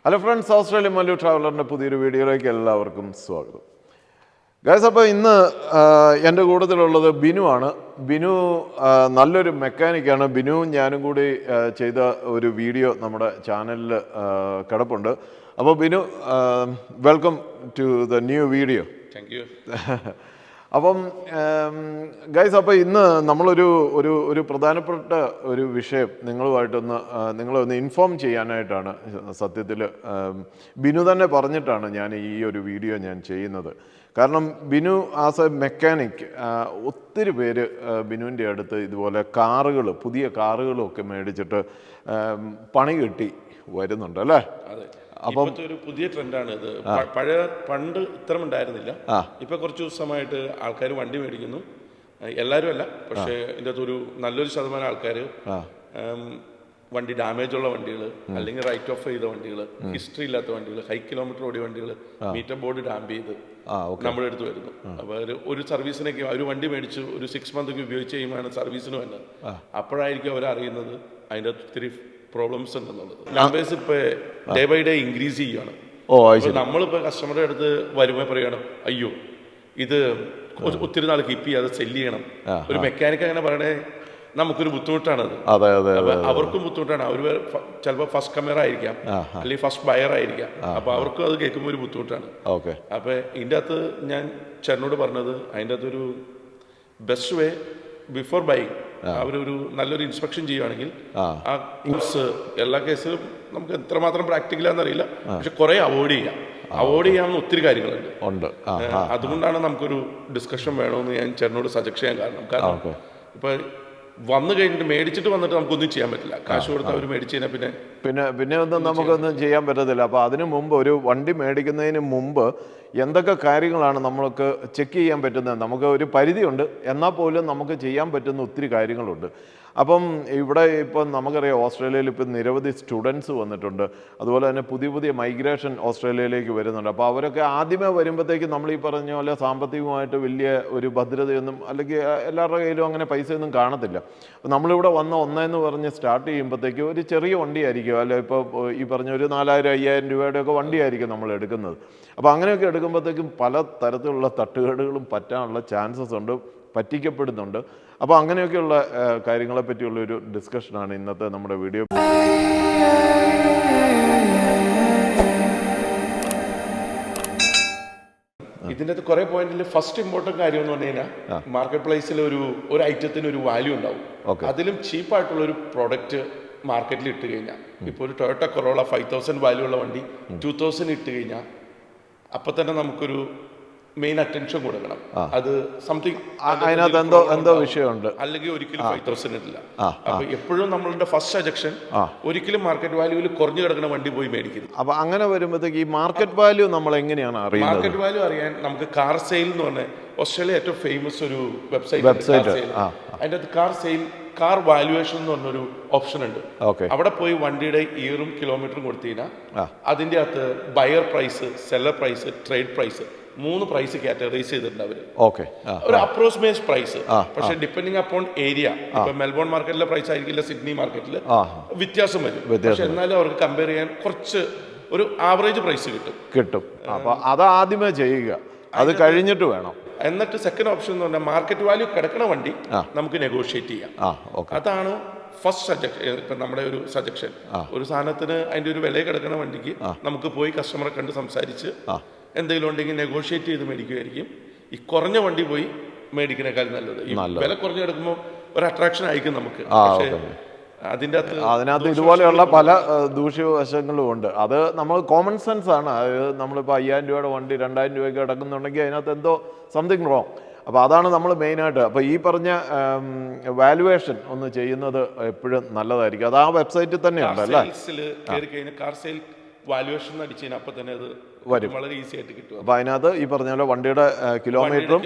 Hello friends, Australian Mallu ട്രാവലറിൻ്റെ പുതിയൊരു വീഡിയോയിലേക്ക് എല്ലാവർക്കും സ്വാഗതം. ഗൈസ്, അപ്പോൾ ഇന്ന് എൻ്റെ കൂട്ടത്തിലുള്ളത് ബിനു ആണ്. ബിനു നല്ലൊരു മെക്കാനിക്കാണ്. ബിനു ഞാനും കൂടി ചെയ്ത ഒരു വീഡിയോ നമ്മുടെ ചാനലിൽ കിടപ്പുണ്ട്. അപ്പോൾ Binu, welcome to the new video. Thank you. അപ്പം ഗൈസ്, അപ്പോൾ ഇന്ന് നമ്മളൊരു ഒരു ഒരു പ്രധാനപ്പെട്ട ഒരു വിഷയം നിങ്ങളെ ഒന്ന് ഇൻഫോം ചെയ്യാനായിട്ടാണ്. സത്യത്തിൽ ബിനു തന്നെ പറഞ്ഞിട്ടാണ് ഞാൻ ഈ ഒരു വീഡിയോ ഞാൻ ചെയ്യുന്നത്. കാരണം ബിനു ആസ് എ മെക്കാനിക് ഒത്തിരി പേര് ബിനുവിൻ്റെ അടുത്ത് ഇതുപോലെ പുതിയ കാറുകളൊക്കെ മേടിച്ചിട്ട് പണി കിട്ടി വരുന്നുണ്ട് അല്ലേ? അപ്പം ഒരു പുതിയ ട്രെൻഡാണ് ഇത്. പണ്ട് ഇത്രയും ഉണ്ടായിരുന്നില്ല. ഇപ്പൊ കുറച്ച് ദിവസമായിട്ട് ആൾക്കാർ വണ്ടി മേടിക്കുന്നു. എല്ലാവരും അല്ല, പക്ഷേ ഇതിൻ്റെ അകത്തൊരു നല്ലൊരു ശതമാനം ആൾക്കാർ വണ്ടി ഡാമേജ് ഉള്ള വണ്ടികൾ, അല്ലെങ്കിൽ റൈറ്റ് ഓഫ് ചെയ്ത വണ്ടികൾ, ഹിസ്റ്ററി ഇല്ലാത്ത വണ്ടികൾ, ഹൈ കിലോമീറ്റർ ഓടിയ വണ്ടികൾ, മീറ്റർ ബോർഡ് ഡാമ്പ് ചെയ്ത് നമ്മുടെ അടുത്ത് വരുന്നു. അപ്പോൾ ഒരു സർവീസിനൊക്കെ ഒരു വണ്ടി മേടിച്ച് ഒരു 6 മന്തൊക്കെ ഉപയോഗിച്ച് കഴിയുമ്പോഴാണ് സർവീസിന് വരുന്നത്. അപ്പോഴായിരിക്കും അവരറിയുന്നത് അതിൻ്റെ ഒത്തിരി പ്രോബ്ലംസ് ഉണ്ടെന്നുള്ളത്. നമ്പേഴ്സ് ഇപ്പൊ ഡേ ബൈ ഡേ ഇൻക്രീസ് ചെയ്യുകയാണ്. നമ്മളിപ്പോ കസ്റ്റമറുടെ അടുത്ത് വരുമ്പോൾ പറയണം, അയ്യോ ഇത് ഒത്തിരി നാൾ കീപ്പ് ചെയ്യാതെ സെല്ല് ചെയ്യണം. ഒരു മെക്കാനിക്ക് അങ്ങനെ പറയണേ നമുക്കൊരു ബുദ്ധിമുട്ടാണത്. അവർക്കും ബുദ്ധിമുട്ടാണ്. അവർ ചിലപ്പോൾ ഫസ്റ്റ് കമർ ആയിരിക്കാം, അല്ലെങ്കിൽ ഫസ്റ്റ് ബയർ ആയിരിക്കാം. അപ്പൊ അവർക്കും അത് കേൾക്കുമ്പോൾ ഒരു ബുദ്ധിമുട്ടാണ്. അപ്പൊ ഇതിൻ്റെ അകത്ത് ഞാൻ ചേട്ടനോട് പറഞ്ഞത്, അതിൻ്റെ അകത്തൊരു ബെസ്റ്റ് വേ ബിഫോർ ബൈയിങ് അവരൊരു നല്ലൊരു ഇൻസ്പെക്ഷൻ ചെയ്യുകയാണെങ്കിൽ ആ കോഴ്സ് എല്ലാ കേസിലും നമുക്ക് എത്രമാത്രം പ്രാക്ടിക്കലാണെന്നറിയില്ല, പക്ഷെ കുറെ അവോയ്ഡ് ചെയ്യാവുന്ന ഒത്തിരി കാര്യങ്ങളുണ്ട്. അതുകൊണ്ടാണ് നമുക്കൊരു ഡിസ്കഷൻ വേണമെന്ന് ഞാൻ ചേട്ടനോട് സജസ്റ്റ് ചെയ്യാൻ കാരണം ഇപ്പൊ വന്നു കഴിഞ്ഞിട്ട് മേടിച്ചിട്ട് വന്നിട്ട് നമുക്കൊന്നും ചെയ്യാൻ പറ്റില്ല. കാശ് കൊടുത്ത് അവർ മേടിച്ചു കഴിഞ്ഞാൽ പിന്നെ ഒന്നും നമുക്കൊന്നും ചെയ്യാൻ പറ്റത്തില്ല. അപ്പോൾ അതിനു മുമ്പ്, ഒരു വണ്ടി മേടിക്കുന്നതിന് മുമ്പ് എന്തൊക്കെ കാര്യങ്ങളാണ് നമ്മൾക്ക് ചെക്ക് ചെയ്യാൻ പറ്റുന്നത്? നമുക്ക് ഒരു പരിധിയുണ്ട്, എന്നാൽ പോലും നമുക്ക് ചെയ്യാൻ പറ്റുന്ന ഒത്തിരി കാര്യങ്ങളുണ്ട്. അപ്പം ഇവിടെ ഇപ്പം നമുക്കറിയാം, ഓസ്ട്രേലിയയിൽ ഇപ്പം നിരവധി സ്റ്റുഡൻസ് വന്നിട്ടുണ്ട്. അതുപോലെ തന്നെ പുതിയ മൈഗ്രേഷൻ ഓസ്ട്രേലിയയിലേക്ക് വരുന്നുണ്ട്. അപ്പോൾ അവരൊക്കെ ആദ്യമേ വരുമ്പോഴത്തേക്ക് നമ്മൾ ഈ പറഞ്ഞ പോലെ സാമ്പത്തികമായിട്ട് വലിയ ഒരു ഭദ്രതയൊന്നും, അല്ലെങ്കിൽ എല്ലാവരുടെ കയ്യിലും അങ്ങനെ പൈസയൊന്നും കാണത്തില്ല. അപ്പോൾ നമ്മളിവിടെ വന്ന ഒന്നെന്ന് പറഞ്ഞ് സ്റ്റാർട്ട് ചെയ്യുമ്പോഴത്തേക്ക് ഒരു ചെറിയ വണ്ടിയായിരിക്കും, അല്ലെ ഇപ്പോൾ ഈ പറഞ്ഞ ഒരു 4000-5000 രൂപയുടെയൊക്കെ വണ്ടിയായിരിക്കും നമ്മൾ എടുക്കുന്നത്. അപ്പോൾ അങ്ങനെയൊക്കെ എടുക്കുമ്പോഴത്തേക്കും പല തരത്തിലുള്ള തട്ടുകേടുകളും പറ്റാനുള്ള ചാൻസസ് ഉണ്ട്, പറ്റിക്കപ്പെടുന്നുണ്ട്. അപ്പോൾ അങ്ങനെയൊക്കെയുള്ള കാര്യങ്ങളെ പറ്റിയുള്ളൊരു ഡിസ്കഷനാണ് ഇന്നത്തെ നമ്മുടെ വീഡിയോ. ഇതിൻ്റെ അകത്ത് കുറെ പോയിന്റിൽ ഫസ്റ്റ് ഇമ്പോർട്ടൻറ്റ് കാര്യം എന്ന് പറഞ്ഞു കഴിഞ്ഞാൽ, മാർക്കറ്റ് പ്ലേസിൽ ഒരു ഐറ്റത്തിന് ഒരു വാല്യൂ ഉണ്ടാവും. അതിലും ചീപ്പായിട്ടുള്ള ഒരു പ്രോഡക്റ്റ് മാർക്കറ്റിൽ ഇട്ട് കഴിഞ്ഞാൽ, ഇപ്പോൾ ഒരു ടൊയോട്ട കൊറോള 5000 വാല്യൂ ഉള്ള വണ്ടി 2000 ഇട്ട് കഴിഞ്ഞാൽ അപ്പൊ തന്നെ നമുക്കൊരു മെയിൻ അറ്റൻഷൻ കൊടുക്കണം. അത് സംതിങ് അതിനകത്ത് എന്തോ വിഷയമുണ്ട്, അല്ലെങ്കിൽ ഒരിക്കലും 5000 ഇട്ടില്ല. അപ്പൊ എപ്പോഴും നമ്മളുടെ ഫസ്റ്റ് സജഷൻ ഒരിക്കലും മാർക്കറ്റ് വാല്യൂവിൽ കുറഞ്ഞു കിടക്കുന്ന വണ്ടി പോയി മേടിക്കുന്നു. അപ്പൊ അങ്ങനെ വരുമ്പോഴത്തേക്ക് ഈ മാർക്കറ്റ് വാല്യൂ നമ്മൾ എങ്ങനെയാണ് അറിയുന്നത്? മാർക്കറ്റ് വാല്യൂ അറിയാൻ നമുക്ക് കാർ സെയിൽ എന്ന് പറഞ്ഞ ഓസ്ട്രേലിയ ഏറ്റവും ഫേമസ് ഒരു വെബ്സൈറ്റ്. അതിൻ്റെ കാർ വാല്യുവേഷൻ എന്ന് പറഞ്ഞൊരു ഓപ്ഷൻ ഉണ്ട്. അവിടെ പോയി വണ്ടിയുടെ ഇയറും കിലോമീറ്ററും കൊടുത്തു കഴിഞ്ഞാൽ അതിൻ്റെ അകത്ത് buyer price, seller price, trade price, 3 price categorise ചെയ്തിട്ടുണ്ട് അവര്. ഒരു അപ്രോക്സിമേറ്റ് പ്രൈസ്. പക്ഷെ ഡിപ്പെൻഡിങ് അപ്പോൺ ഏരിയ, ഇപ്പൊ മെൽബോൺ മാർക്കറ്റിലെ പ്രൈസ് ആയിരിക്കില്ല സിഡ്നി മാർക്കറ്റിൽ, വ്യത്യാസം വരും. പക്ഷെ എന്നാലും അവർക്ക് കമ്പയർ ചെയ്യാൻ കുറച്ച് ഒരു ആവറേജ് പ്രൈസ് കിട്ടും. അപ്പൊ അത് ആദ്യമേ ചെയ്യുക, അത് കഴിഞ്ഞിട്ട് വേണം. എന്നിട്ട് സെക്കൻഡ് ഓപ്ഷൻ എന്ന് പറഞ്ഞാൽ മാർക്കറ്റ് വാല്യൂ കിടക്കുന്ന വണ്ടി നമുക്ക് നെഗോഷിയേറ്റ് ചെയ്യാം. അതാണ് ഫസ്റ്റ് സജഷൻ. ഇപ്പൊ നമ്മുടെ ഒരു സജഷൻ, ഒരു സാധനത്തിന് അതിന്റെ ഒരു വില കിടക്കുന്ന വണ്ടിക്ക് നമുക്ക് പോയി കസ്റ്റമറെ കണ്ട് സംസാരിച്ച് എന്തെങ്കിലും ഉണ്ടെങ്കിൽ നെഗോഷിയേറ്റ് ചെയ്ത് മേടിക്കുമായിരിക്കും ഈ കുറഞ്ഞ വണ്ടി പോയി മേടിക്കുന്നേക്കാൾ നല്ലത്. ഈ വില കുറഞ്ഞു കിടക്കുമ്പോൾ ഒരു അട്രാക്ഷൻ ആയിരിക്കും നമുക്ക്. പക്ഷേ അതിനകത്ത് ഇതുപോലെയുള്ള പല ദൂഷ്യവശങ്ങളും ഉണ്ട്. അത് നമ്മൾ കോമൺ സെൻസ് ആണ്. അതായത് നമ്മളിപ്പോൾ 5000 രൂപയുടെ വണ്ടി 2000 രൂപയ്ക്ക് കിടക്കുന്നുണ്ടെങ്കിൽ അതിനകത്ത് എന്തോ സംതിങ് റോങ്. അപ്പോൾ അതാണ് നമ്മൾ മെയിനായിട്ട്. അപ്പോൾ ഈ പറഞ്ഞ വാലുവേഷൻ ഒന്ന് ചെയ്യുന്നത് എപ്പോഴും നല്ലതായിരിക്കും. അത് ആ വെബ്സൈറ്റിൽ തന്നെയുണ്ട് അല്ലേ? കാർ സെയിൽ വാല്യുവേഷൻ അടിച്ചു കഴിഞ്ഞാൽ അപ്പം തന്നെ അത് വരും, വളരെ ഈസി ആയിട്ട് കിട്ടും. അപ്പോൾ അതിനകത്ത് ഈ പറഞ്ഞ പോലെ വണ്ടിയുടെ കിലോമീറ്ററും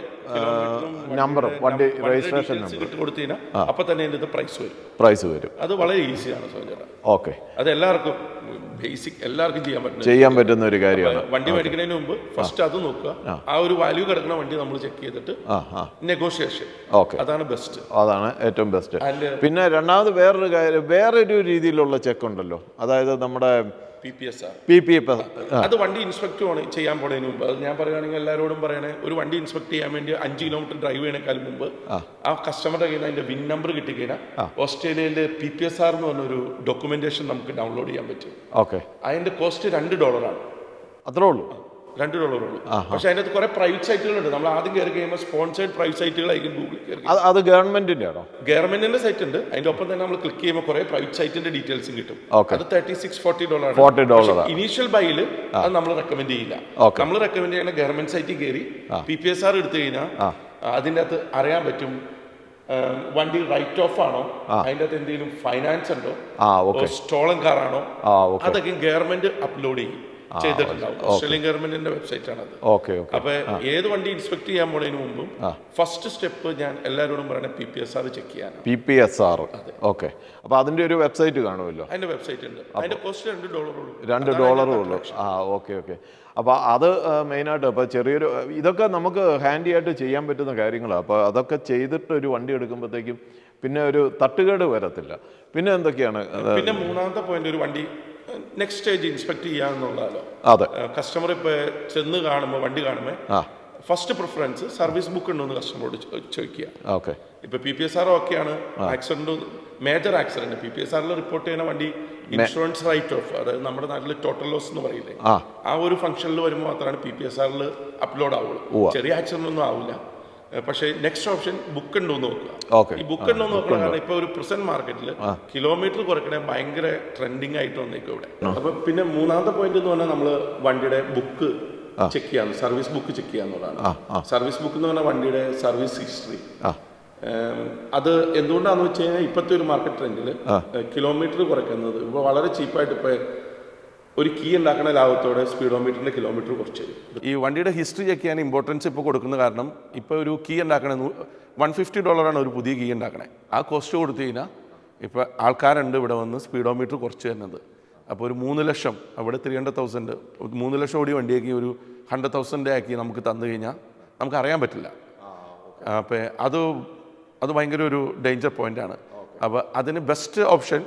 നമ്പറും വണ്ടി രജിസ്ട്രേഷൻ നമ്പർ കൊടുത്തു കഴിഞ്ഞാൽ അപ്പം തന്നെ അതിൻ്റെ പ്രൈസ് വരും. അത് വളരെ ഈസിയാണ് സോജന. അത് എല്ലാവർക്കും ബേസിക് എല്ലാവർക്കും ചെയ്യാൻ പറ്റുന്ന ഒരു കാര്യമാണ്. വണ്ടി മേടിക്കുന്നതിന് മുമ്പ് ഫസ്റ്റ് അത് നോക്കുക, ആ ഒരു വാല്യൂ കിടക്കുന്ന വണ്ടി നമ്മൾ ചെക്ക് ചെയ്തിട്ട് നെഗോഷിയേഷൻ, അതാണ് ബെസ്റ്റ്, അതാണ് ഏറ്റവും ബെസ്റ്റ്. പിന്നെ രണ്ടാമത് വേറൊരു രീതിയിലുള്ള ചെക്ക് ഉണ്ടല്ലോ, അതായത് നമ്മുടെ PPSR. PPSR. അത് വണ്ടി ഇൻസ്പെക്ട് ചെയ്യാൻ പോണതിന് മുമ്പ്, അത് ഞാൻ പറയുകയാണെങ്കിൽ എല്ലാവരോടും പറയണേ, ഒരു വണ്ടി ഇൻസ്പെക്ട് ചെയ്യാൻ വേണ്ടി 5 കിലോമീറ്റർ ഡ്രൈവ് ചെയ്യണേക്കാൾ മുമ്പ് ആ കസ്റ്റമറുടെ കയ്യിൽ അതിന്റെ വിൻ നമ്പർ കിട്ടിക്കഴിഞ്ഞാൽ ഓസ്ട്രേലിയയിൽ PPSR എന്ന് പറഞ്ഞൊരു ഡോക്യുമെന്റേഷൻ നമുക്ക് ഡൗൺലോഡ് ചെയ്യാൻ പറ്റും. ഓക്കെ. അതിന്റെ കോസ്റ്റ് $2. അത്രേ ഉള്ളൂ. $2 ഉള്ളൂ. പക്ഷെ അതിനകത്ത് കുറെ പ്രൈവറ്റ് സൈറ്റുകളുണ്ട്. നമ്മൾ ആദ്യം കയറി കഴിയുമ്പോൾ സ്പോൺസേഡ് പ്രൈവറ്റ് സൈറ്റുകളായിരിക്കും ഗൂഗിളിൽ കയറി. അത് ഗവൺമെന്റിന്റെ ആണോ? ഗവൺമെന്റിന്റെ സൈറ്റ് ഉണ്ട്. അതിന്റെ ഒപ്പം തന്നെ നമ്മൾ ക്ലിക്ക് ചെയ്യുമ്പോൾ കുറെ പ്രൈവറ്റ് സൈറ്റിന്റെ ഡീറ്റെയിൽസും കിട്ടും. അത് $36-40. ഇനീഷ്യൽ ബൈയിൽ അത് നമ്മൾ റെക്കമെൻഡ് ചെയ്യില്ല. നമ്മൾ റെക്കമെൻഡ് ചെയ്യുന്ന ഗവൺമെന്റ് സൈറ്റിൽ കയറി PPSR എടുത്തു കഴിഞ്ഞാൽ അതിൻ്റെ അകത്ത് അറിയാൻ പറ്റും വണ്ടി റൈറ്റ് ഓഫ് ആണോ, അതിൻ്റെ അകത്ത് എന്തെങ്കിലും ഫൈനാൻസ് ഉണ്ടോ, സ്റ്റോളൻ കാർ ആണോ, അതൊക്കെ ഗവൺമെന്റ് അപ്ലോഡ് ചെയ്യും ചെയ്തിട്ടുണ്ടാവും. ഓസ്ട്രേലിയൻ ഗവൺമെന്റിന്റെ വെബ്സൈറ്റ് ആണത്. അപ്പൊ ഏത് വണ്ടി ഇൻസ്പെക്ട് ചെയ്യാൻ പോണതിന് മുമ്പും ഫസ്റ്റ് സ്റ്റെപ്പ് ഞാൻ എല്ലാവരോടും പറയണ PPSR ചെക്ക് ചെയ്യാൻ. PPSR. ഓക്കെ. അപ്പൊ അതിന്റെ ഒരു വെബ്സൈറ്റ് കാണുമല്ലോ. അതിന്റെ വെബ്സൈറ്റ് ഉണ്ട്. അതിന്റെ കോസ്റ്റ് $2 ഉള്ളൂ. $2 ഉള്ളൂ. ഓക്കെ. അപ്പോൾ അത് മെയിനായിട്ട് ഇപ്പോൾ ചെറിയൊരു ഇതൊക്കെ നമുക്ക് ഹാൻഡി ആയിട്ട് ചെയ്യാൻ പറ്റുന്ന കാര്യങ്ങളാണ്. അപ്പോൾ അതൊക്കെ ചെയ്തിട്ട് ഒരു വണ്ടി എടുക്കുമ്പോഴത്തേക്കും പിന്നെ ഒരു തട്ടുകേട് വരത്തില്ല. പിന്നെ എന്തൊക്കെയാണ്? പിന്നെ മൂന്നാമത്തെ പോയിന്റ്, ഒരു വണ്ടി നെക്സ്റ്റ് സ്റ്റേജ് ഇൻസ്പെക്ട് ചെയ്യാന്നുള്ളതല്ലോ. അതെ. കസ്റ്റമർ ഇപ്പോൾ ചെന്ന് കാണുമ്പോൾ, വണ്ടി കാണുമ്പോൾ ഫസ്റ്റ് പ്രിഫറൻസ് സർവീസ് ബുക്ക് ഉണ്ടോ എന്ന് കസ്റ്റമറോട് ചോദിക്കുക. ഓക്കെ. ഇപ്പൊ PPSR ഓക്കെയാണ്. Accident, major accident PPSR report ചെയ്യുന്ന വണ്ടി ഇൻഷുറൻസ് റൈറ്റ് ഓഫ്, അതായത് നമ്മുടെ നാട്ടിൽ ടോട്ടൽ ലോസ് എന്ന് പറയില്ലേ, ആ ഒരു ഫംഗ്ഷനിൽ വരുമ്പോൾ മാത്രമാണ് PPSR അപ്ലോഡ് ആവുള്ളൂ. ചെറിയ ആക്സിഡന്റ് ഒന്നും ആവില്ല. പക്ഷേ നെക്സ്റ്റ് ഓപ്ഷൻ ബുക്ക് ഉണ്ടോ എന്ന് നോക്കുക. ഈ ബുക്ക് ഉണ്ടോ എന്ന് നോക്കുക. കാരണം ഇപ്പൊ ഒരു പ്രസന്റ് മാർക്കറ്റിൽ കിലോമീറ്റർ കുറയ്ക്കണേ ഭയങ്കര ട്രെൻഡിങ് ആയിട്ട് വന്നേക്കും ഇവിടെ. അപ്പൊ പിന്നെ മൂന്നാമത്തെ പോയിന്റ് എന്ന് പറഞ്ഞാൽ നമ്മൾ വണ്ടിയുടെ ബുക്ക് ചെക്ക് ചെയ്യാന്ന്, സർവീസ് ബുക്ക് ചെക്ക് ചെയ്യാന്നുള്ളതാണ്. സർവീസ് ബുക്ക് എന്ന് പറഞ്ഞാൽ വണ്ടിയുടെ സർവീസ് ഹിസ്റ്ററി. അത് എന്തുകൊണ്ടാണെന്ന് വെച്ച് കഴിഞ്ഞാൽ ഇപ്പോഴത്തെ ഒരു മാർക്കറ്റ് ട്രെൻഡിൽ കിലോമീറ്റർ കുറയ്ക്കുന്നത് ഇപ്പോൾ വളരെ ചീപ്പായിട്ട് ഇപ്പോൾ ഒരു കീ ഉണ്ടാക്കുന്ന ലാഭത്തോടെ സ്പീഡോമീറ്ററിന്റെ കിലോമീറ്റർ കുറച്ച് ഈ വണ്ടിയുടെ ഹിസ്റ്ററി ചെക്ക് ചെയ്യാൻ ഇമ്പോർട്ടൻസ് ഇപ്പോൾ കൊടുക്കുന്ന കാരണം ഇപ്പോൾ ഒരു കീ ഉണ്ടാക്കണേ $150 ഒരു പുതിയ കീ ഉണ്ടാക്കണേ. ആ കോസ്റ്റ് കൊടുത്തു കഴിഞ്ഞാൽ ഇപ്പോൾ ആൾക്കാരുണ്ട് ഇവിടെ വന്ന് സ്പീഡോമീറ്റർ കുറച്ച് തരുന്നത്. അപ്പോൾ ഒരു 3 ലക്ഷം, അവിടെ 300,000, 3 ലക്ഷം ഓടി വണ്ടിയാക്കി ഒരു 100,000 ആക്കി നമുക്ക് തന്നു കഴിഞ്ഞാൽ നമുക്ക് അറിയാൻ പറ്റില്ല. അപ്പോൾ അത് ഭയങ്കര ഒരു ഡേഞ്ചർ പോയിന്റാണ്. അപ്പോൾ അതിന് ബെസ്റ്റ് ഓപ്ഷൻ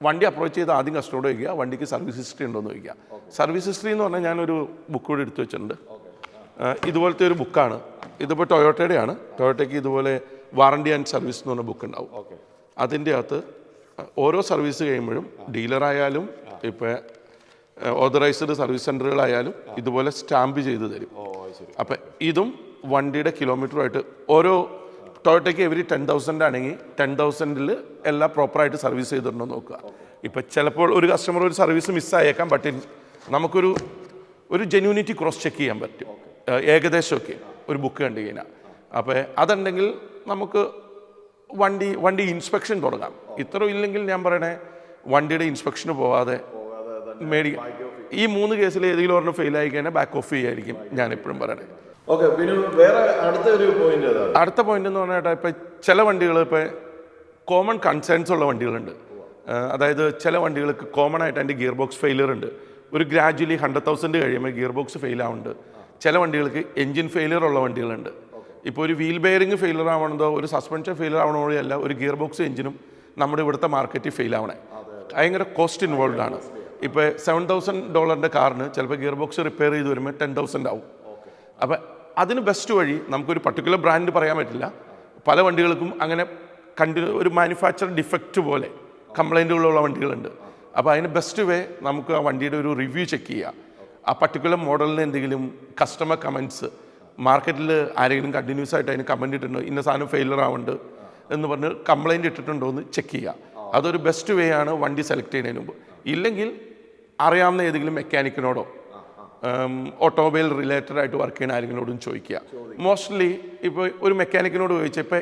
വണ്ടി അപ്രോച്ച് ചെയ്ത് ആദ്യം കസ്റ്റമറോട് ചോദിക്കുക, വണ്ടിക്ക് സർവീസ് ഹിസ്റ്ററി ഉണ്ടോ എന്ന് ചോദിക്കുക. സർവീസ് ഹിസ്റ്ററി എന്ന് പറഞ്ഞാൽ ഞാനൊരു ബുക്ക് കൂടെ എടുത്തു വെച്ചിട്ടുണ്ട്. ഇതുപോലത്തെ ഒരു ബുക്കാണ്. ഇതിപ്പോൾ ടൊയോട്ടയുടെ ആണ്. ടൊയോട്ടയ്ക്ക് ഇതുപോലെ വാറണ്ടി ആൻഡ് സർവീസ് എന്ന് പറഞ്ഞ ബുക്ക് ഉണ്ടാവും. അതിൻ്റെ അകത്ത് ഓരോ സർവീസ് കഴിയുമ്പോഴും ഡീലറായാലും ഇപ്പോൾ ഓതറൈസ്ഡ് സർവീസ് സെൻ്ററുകളായാലും ഇതുപോലെ സ്റ്റാമ്പ് ചെയ്ത് തരും. അപ്പം ഇതും വണ്ടിയുടെ കിലോമീറ്ററുമായിട്ട് ഓരോ ടൊയോട്ടയ്ക്ക് എവരി 10,000 ആണെങ്കിൽ 10,000 എല്ലാം പ്രോപ്പറായിട്ട് സർവീസ് ചെയ്തിട്ടുണ്ടോ നോക്കുക. ഇപ്പം ചിലപ്പോൾ ഒരു കസ്റ്റമർ ഒരു സർവീസ് മിസ്സായേക്കാം, ബട്ട് ഒരു ജെന്യൂനിറ്റി ക്രോസ് ചെക്ക് ചെയ്യാൻ പറ്റും ഏകദേശമൊക്കെ ഒരു ബുക്ക് കണ്ടു കഴിഞ്ഞാൽ. അപ്പോൾ അതുണ്ടെങ്കിൽ നമുക്ക് വണ്ടി ഇൻസ്പെക്ഷൻ തുടങ്ങാം. ഇത്രയും ഇല്ലെങ്കിൽ ഞാൻ പറയണേ വണ്ടിയുടെ ഇൻസ്പെക്ഷന് പോകാതെ മേടിക്കാം. ഈ 3 കേസിൽ ഏതെങ്കിലും ഒരെണ്ണം ഫെയിലായി കഴിഞ്ഞാൽ ബാക്ക് ഓഫ് ചെയ്യായിരിക്കും ഞാൻ എപ്പോഴും പറയണേ. ഓക്കെ. പിന്നെ വേറെ അടുത്ത പോയിന്റ് എന്ന് പറഞ്ഞാൽ ഇപ്പം ചില വണ്ടികൾ ഇപ്പോൾ കോമൺ കൺസേൺസ് ഉള്ള വണ്ടികളുണ്ട്. അതായത് ചില വണ്ടികൾക്ക് കോമൺ ആയിട്ട് അതിൻ്റെ ഗിയർ ബോക്സ് ഫെയിലിയർ ഉണ്ട്. ഒരു ഗ്രാജുവലി 100,000 കഴിയുമ്പോൾ ഗിയർ ബോക്സ് ഫെയിൽ ആവുന്നുണ്ട്. ചില വണ്ടികൾക്ക് എൻജിൻ ഫെയിലിയർ ഉള്ള വണ്ടികളുണ്ട്. ഇപ്പോൾ ഒരു വീൽ ബെയറിംഗ് ഫെയിലിയർ ആവണതോ ഒരു സസ്പെൻഷൻ ഫെയിലിയർ ആവണതോ അല്ല, ഒരു ഗിയർ ബോക്സ് എഞ്ചിനും നമ്മുടെ ഇവിടുത്തെ മാർക്കറ്റിൽ ഫെയിൽ ആവണേ. ഭയങ്കര കോസ്റ്റ് ഇൻവോൾവ് ആണ്. ഇപ്പോൾ $7,000 കാറിന് ചിലപ്പോൾ ഗിയർ ബോക്സ് റിപ്പയർ ചെയ്ത് വരുമ്പോൾ 10,000 ആവും. അപ്പം അതിന് ബെസ്റ്റ് വഴി, നമുക്കൊരു പർട്ടിക്കുലർ ബ്രാൻഡ് പറയാൻ പറ്റില്ല, പല വണ്ടികൾക്കും അങ്ങനെ ഒരു മാനുഫാക്ചർ ഡിഫക്റ്റ് പോലെ കംപ്ലൈൻറ്റുകളുള്ള വണ്ടികളുണ്ട്. അപ്പോൾ അതിന് ബെസ്റ്റ് വേ നമുക്ക് ആ വണ്ടിയുടെ ഒരു റിവ്യൂ ചെക്ക് ചെയ്യുക. ആ പർട്ടിക്കുലർ മോഡലിന് എന്തെങ്കിലും കസ്റ്റമർ കമൻറ്റ്സ് മാർക്കറ്റിൽ ആരെങ്കിലും കണ്ടിന്യൂസ് ആയിട്ട് അതിന് കമൻറ്റ് ഇട്ടിട്ടുണ്ടോ, ഇന്ന സാധനം ഫെയിലർ ആവുന്നുണ്ട് എന്ന് പറഞ്ഞ് കംപ്ലൈൻറ്റ് ഇട്ടിട്ടുണ്ടോ എന്ന് ചെക്ക് ചെയ്യുക. അതൊരു ബെസ്റ്റ് വേ ആണ് വണ്ടി സെലക്ട് ചെയ്യുന്നതിന് മുമ്പ്. ഇല്ലെങ്കിൽ അറിയാവുന്ന ഏതെങ്കിലും മെക്കാനിക്കിനോടോ ഓട്ടോമൊബൈൽ റിലേറ്റഡ് ആയിട്ട് വർക്ക് ചെയ്യുന്ന ആരെങ്കിലോടും ചോദിക്കുക. മോസ്റ്റ്ലി ഇപ്പോൾ ഒരു മെക്കാനിക്കിനോട് ചോദിച്ചാൽ, ഇപ്പോൾ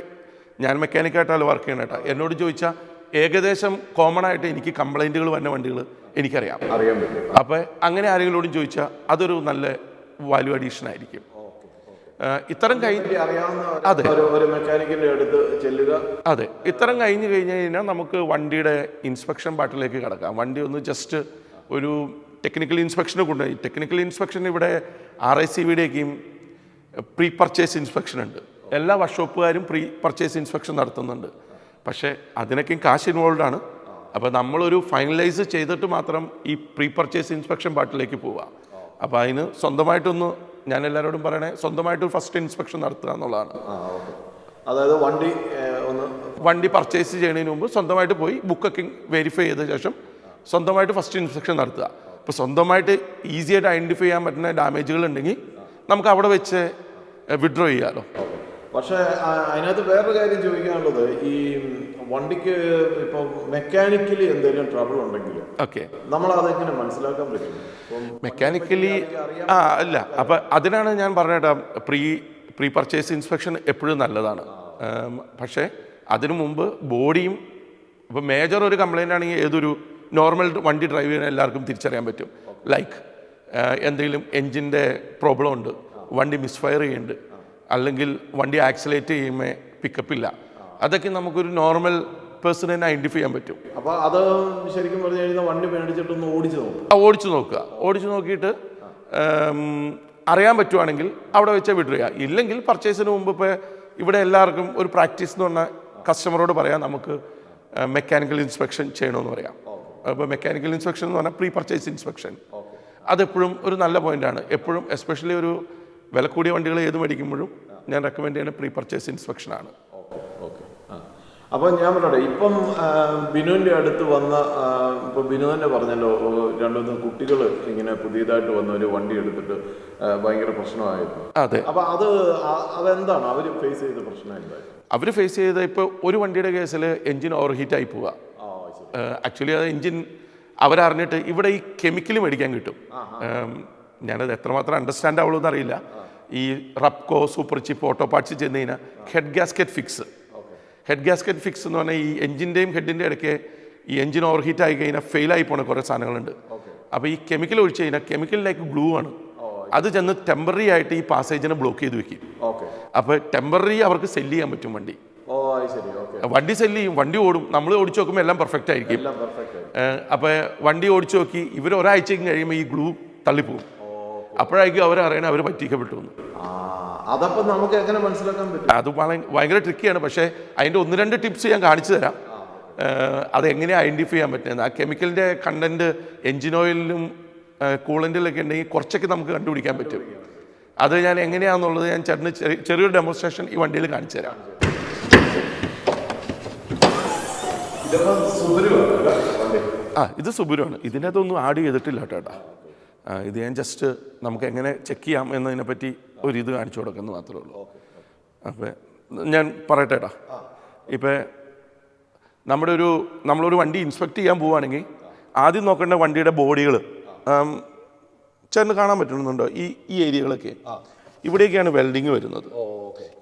ഞാൻ മെക്കാനിക്കായിട്ടല്ല വർക്ക് ചെയ്യണം കേട്ടോ, എന്നോട് ചോദിച്ചാൽ ഏകദേശം കോമൺ ആയിട്ട് എനിക്ക് കംപ്ലൈൻറ്റുകൾ വന്ന വണ്ടികൾ എനിക്കറിയാൻ പറ്റും. അപ്പോൾ അങ്ങനെ ആരെങ്കിലോടും ചോദിച്ചാൽ അതൊരു നല്ല വാല്യൂ അഡീഷൻ ആയിരിക്കും. ഇത്തരം അതെ ഇത്തരം കഴിഞ്ഞ് കഴിഞ്ഞാൽ നമുക്ക് വണ്ടിയുടെ ഇൻസ്പെക്ഷൻ പാർട്ടിലേക്ക് കിടക്കാം. വണ്ടി ഒന്ന് ജസ്റ്റ് ഒരു ടെക്നിക്കൽ ഇൻസ്പെക്ഷന് കൊണ്ടുപോയി. ടെക്നിക്കൽ ഇൻസ്പെക്ഷൻ ഇവിടെ RICVയുടെയൊക്കെയും പ്രീ പർച്ചേസ് ഇൻസ്പെക്ഷൻ ഉണ്ട്. എല്ലാ വർക്ക്ഷോപ്പുകാരും പ്രീ പർച്ചേസ് ഇൻസ്പെക്ഷൻ നടത്തുന്നുണ്ട്. പക്ഷേ അതിനൊക്കെയും കാശ് ഇൻവോൾവ് ആണ്. അപ്പോൾ നമ്മളൊരു ഫൈനലൈസ് ചെയ്തിട്ട് മാത്രം ഈ പ്രീ പർച്ചേസ് ഇൻസ്പെക്ഷൻ പാർട്ടിലേക്ക് പോവുക. അപ്പോൾ അതിന് സ്വന്തമായിട്ടൊന്ന് ഞാൻ എല്ലാവരോടും പറയണേ, സ്വന്തമായിട്ട് ഫസ്റ്റ് ഇൻസ്പെക്ഷൻ നടത്തുക എന്നുള്ളതാണ്. അതായത് വണ്ടി പർച്ചേസ് ചെയ്യുന്നതിന് മുമ്പ് സ്വന്തമായിട്ട് പോയി ബുക്കൊക്കെ വെരിഫൈ ചെയ്ത ശേഷം സ്വന്തമായിട്ട് ഫസ്റ്റ് ഇൻസ്പെക്ഷൻ നടത്തുക. ഇപ്പോൾ സ്വന്തമായിട്ട് ഈസി ആയിട്ട് ഐഡൻറ്റിഫൈ ചെയ്യാൻ പറ്റുന്ന ഡാമേജുകൾ ഉണ്ടെങ്കിൽ നമുക്ക് അവിടെ വെച്ച് വിഡ്രോ ചെയ്യാമല്ലോ. പക്ഷേ അതിനകത്ത് വേറൊരു കാര്യം ചോദിക്കാനുള്ളത്, ഈ വണ്ടിക്ക് ഇപ്പോൾ മെക്കാനിക്കലി എന്തെങ്കിലും ട്രബിൾ ഉണ്ടെങ്കിൽ നമ്മൾ അതെങ്ങനെ മനസ്സിലാക്കാൻ പറ്റും? മെക്കാനിക്കലി അല്ല, അപ്പം അതിനാണ് ഞാൻ പറഞ്ഞേട്ടാ, പ്രീ പർച്ചേസ് ഇൻസ്പെക്ഷൻ എപ്പോഴും നല്ലതാണ്. പക്ഷേ അതിനു മുമ്പ് ബോഡിയും ഇപ്പോൾ മേജർ ഒരു കംപ്ലൈൻ്റ് ആണെങ്കിൽ ഏതൊരു നോർമൽ വണ്ടി ഡ്രൈവ് ചെയ്യുന്ന എല്ലാവർക്കും തിരിച്ചറിയാൻ പറ്റും. ലൈക്ക് എന്തെങ്കിലും എൻജിൻ്റെ പ്രോബ്ലം ഉണ്ട്, വണ്ടി മിസ്ഫയർ ചെയ്യുന്നുണ്ട്, അല്ലെങ്കിൽ വണ്ടി ആക്സിലേറ്റ് ചെയ്യുമ്പോൾ പിക്കപ്പില്ല, അതൊക്കെ നമുക്കൊരു നോർമൽ പേഴ്സൺ തന്നെ ഐഡൻറ്റിഫൈ ചെയ്യാൻ പറ്റും. അപ്പോൾ അത് ശരിക്കും പറഞ്ഞു കഴിഞ്ഞാൽ വണ്ടി മേടിച്ചിട്ടൊന്ന് ഓടിച്ചു നോക്കിയിട്ട് അറിയാൻ പറ്റുവാണെങ്കിൽ അവിടെ വെച്ചാൽ വിടുക. ഇല്ലെങ്കിൽ പർച്ചേസിന് മുമ്പ് ഇപ്പോൾ ഇവിടെ എല്ലാവർക്കും ഒരു പ്രാക്ടീസ് എന്ന് പറഞ്ഞാൽ കസ്റ്റമറോട് പറയാം നമുക്ക് മെക്കാനിക്കൽ ഇൻസ്പെക്ഷൻ ചെയ്യണമെന്ന് പറയാം. അപ്പോൾ മെക്കാനിക്കൽ ഇൻസ്പെക്ഷൻ എന്ന് പറഞ്ഞാൽ പ്രീ പർച്ചേസ് ഇൻസ്പെക്ഷൻ അതെപ്പോഴും ഒരു നല്ല പോയിൻ്റാണ്. എപ്പോഴും എസ്പെഷ്യലി ഒരു വില കൂടിയ വണ്ടികൾ ഏത് മേടിക്കുമ്പോഴും ഞാൻ റെക്കമെൻഡ് ചെയ്യുന്ന പ്രീ പർച്ചേസ് ഇൻസ്പെക്ഷനാണ്. അപ്പം ഞാൻ പറയട്ടെ, ഇപ്പം ബിനുവിൻ്റെ അടുത്ത് വന്ന ഇപ്പോൾ ബിനു തന്നെ പറഞ്ഞല്ലോ, 2-3 കുട്ടികൾ ഇങ്ങനെ പുതിയതായിട്ട് വന്ന ഒരു വണ്ടി എടുത്തിട്ട് ഭയങ്കര പ്രശ്നമായിരുന്നു. അതെ. അപ്പം അതെന്താണ് അവർ ഫേസ് ചെയ്ത പ്രശ്നം? എന്തായാലും അവർ ഫേസ് ചെയ്ത ഇപ്പോൾ ഒരു വണ്ടിയുടെ കേസിൽ എൻജിൻ ഓവർ ഹീറ്റ് ആയി പോവുക. ആക്ച്വലി അത് എൻജിൻ അവരറിഞ്ഞിട്ട് ഇവിടെ ഈ കെമിക്കൽ മേടിക്കാൻ കിട്ടും. ഞാനത് എത്രമാത്രം അണ്ടർസ്റ്റാൻഡ് ആവുള്ളൂ എന്നറിയില്ല. ഈ റപ്കോ, സൂപ്പർ ചിപ്പ്, ഓട്ടോ പാർട്സ് ചെന്ന് കഴിഞ്ഞാൽ ഹെഡ് ഗ്യാസ്കറ്റ് ഫിക്സ് എന്ന് പറഞ്ഞാൽ ഈ എൻജിൻ്റെയും ഹെഡിൻ്റെ ഇടയ്ക്ക് ഈ എൻജിൻ ഓവർ ഹീറ്റ് ആയി കഴിഞ്ഞാൽ ഫെയിലായി പോണ കുറേ സാധനങ്ങളുണ്ട്. അപ്പോൾ ഈ കെമിക്കൽ ഒഴിച്ച് കഴിഞ്ഞാൽ കെമിക്കലിലേക്ക് ഗ്ലൂ ആണ്, അത് ചെന്ന് ടെമ്പററി ആയിട്ട് ഈ പാസേജിനെ ബ്ലോക്ക് ചെയ്ത് വെക്കും. അപ്പോൾ ടെമ്പററി അവർക്ക് സെല്ല് ചെയ്യാൻ പറ്റും വണ്ടി. വണ്ടി സെല്ല് ചെയ്യും, വണ്ടി ഓടും. നമ്മൾ ഓടിച്ചു നോക്കുമ്പോൾ എല്ലാം പെർഫെക്റ്റ് ആയിരിക്കും. അപ്പോൾ വണ്ടി ഓടിച്ചു നോക്കി ഇവർ ഒരാഴ്ചയ്ക്ക് കഴിയുമ്പോൾ ഈ ഗ്ലൂ തള്ളിപ്പോവും. അപ്പോഴായിരിക്കും അവരറിയണേ അവർ പറ്റിക്കപ്പെട്ടു എന്ന്. അതപ്പോൾ നമുക്ക് എങ്ങനെ മനസ്സിലാക്കാൻ പറ്റും? അത് ഭയങ്കര ട്രിക്കിയാണ്. പക്ഷേ അതിൻ്റെ 1-2 ടിപ്സ് ഞാൻ കാണിച്ചു തരാം, അതെങ്ങനെ ഐഡൻറ്റിഫൈ ചെയ്യാൻ പറ്റുന്നത്. ആ കെമിക്കലിൻ്റെ കണ്ടൻറ്റ് എൻജിൻ ഓയിലിലും കൂളൻറ്റിലൊക്കെ ഉണ്ടെങ്കിൽ കുറച്ചൊക്കെ നമുക്ക് കണ്ടുപിടിക്കാൻ പറ്റും. അത് ഞാൻ എങ്ങനെയാണെന്നുള്ളത് ഞാൻ ചേട്ടന് ചെറിയൊരു ഡെമോൺസ്ട്രേഷൻ ഈ വണ്ടിയിൽ കാണിച്ചു തരാം. ഇത് സുബുരുവാണ്. ഇതിനകത്തൊന്നും ആഡ് ചെയ്തിട്ടില്ല കേട്ടോ. ഇത് ഞാൻ ജസ്റ്റ് നമുക്ക് എങ്ങനെ ചെക്ക് ചെയ്യാം എന്നതിനെപ്പറ്റി ഒരു ഇത് കാണിച്ചു കൊടുക്കുന്നു മാത്രമേ ഉള്ളൂ. അപ്പോൾ ഞാൻ പറയട്ടെ ഏട്ടാ, ഇപ്പം നമ്മളൊരു വണ്ടി ഇൻസ്പെക്ട് ചെയ്യാൻ പോവുകയാണെങ്കിൽ ആദ്യം നോക്കേണ്ട വണ്ടിയുടെ ബോഡികൾ ചേട്ടന് കാണാൻ പറ്റുന്നുണ്ടോ? ഈ ഏരിയകളൊക്കെ ഇവിടെയൊക്കെയാണ് വെൽഡിങ് വരുന്നത്.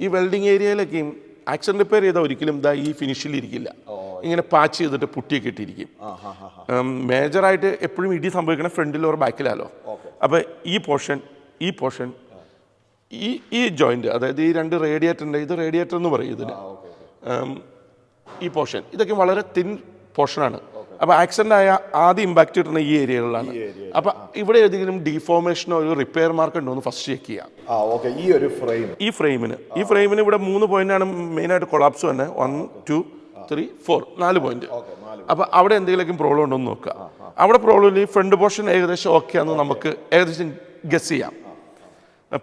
ഈ വെൽഡിങ് ഏരിയയിലൊക്കെയും ആക്സിഡന്റ് റിപ്പയർ ചെയ്താൽ ഒരിക്കലും ഈ ഫിനിഷിൽ ഇരിക്കില്ല, ഇങ്ങനെ പാച്ച് ചെയ്തിട്ട് പുട്ടിയൊക്കെ ഇട്ടിരിക്കും. മേജറായിട്ട് എപ്പോഴും ഇടി സംഭവിക്കണ ഫ്രണ്ടിലോ ബാക്കിലാലോ. അപ്പോൾ ഈ പോർഷൻ ഈ ജോയിന്റ്, അതായത് ഈ 2 റേഡിയേറ്ററിൻ്റെ, ഇത് റേഡിയേറ്റർ എന്ന് പറയും ഇതിന്, ഈ പോർഷൻ ഇതൊക്കെ വളരെ തിൻ പോർഷനാണ്. അപ്പോൾ ആക്സിഡന്റ് ആയ ആദ്യം ഇമ്പാക്ട് കിട്ടുന്ന ഈ ഏരിയകളിലാണ്. അപ്പോൾ ഇവിടെ ഏതെങ്കിലും ഡീഫോർമേഷനോ ഒരു റിപ്പയർ മാർക്ക് ഉണ്ടോ എന്ന് ഫസ്റ്റ് ചെക്ക് ചെയ്യാം. ഈ ഫ്രെയിമിന് ഇവിടെ 3 പോയിന്റാണ് മെയിനായിട്ട് കൊളാപ്സ് തന്നെ. 1, 2, 3, 4 4 പോയിന്റ്. അപ്പോൾ അവിടെ എന്തെങ്കിലും പ്രോബ്ലം ഉണ്ടോ എന്ന് നോക്കുക. അവിടെ പ്രോബ്ലം ഇല്ലെങ്കിൽ ഫ്രണ്ട് പോർഷൻ ഏകദേശം ഓക്കെ ആണെന്ന് നമുക്ക് ഏകദേശം ഗസ് ചെയ്യാം.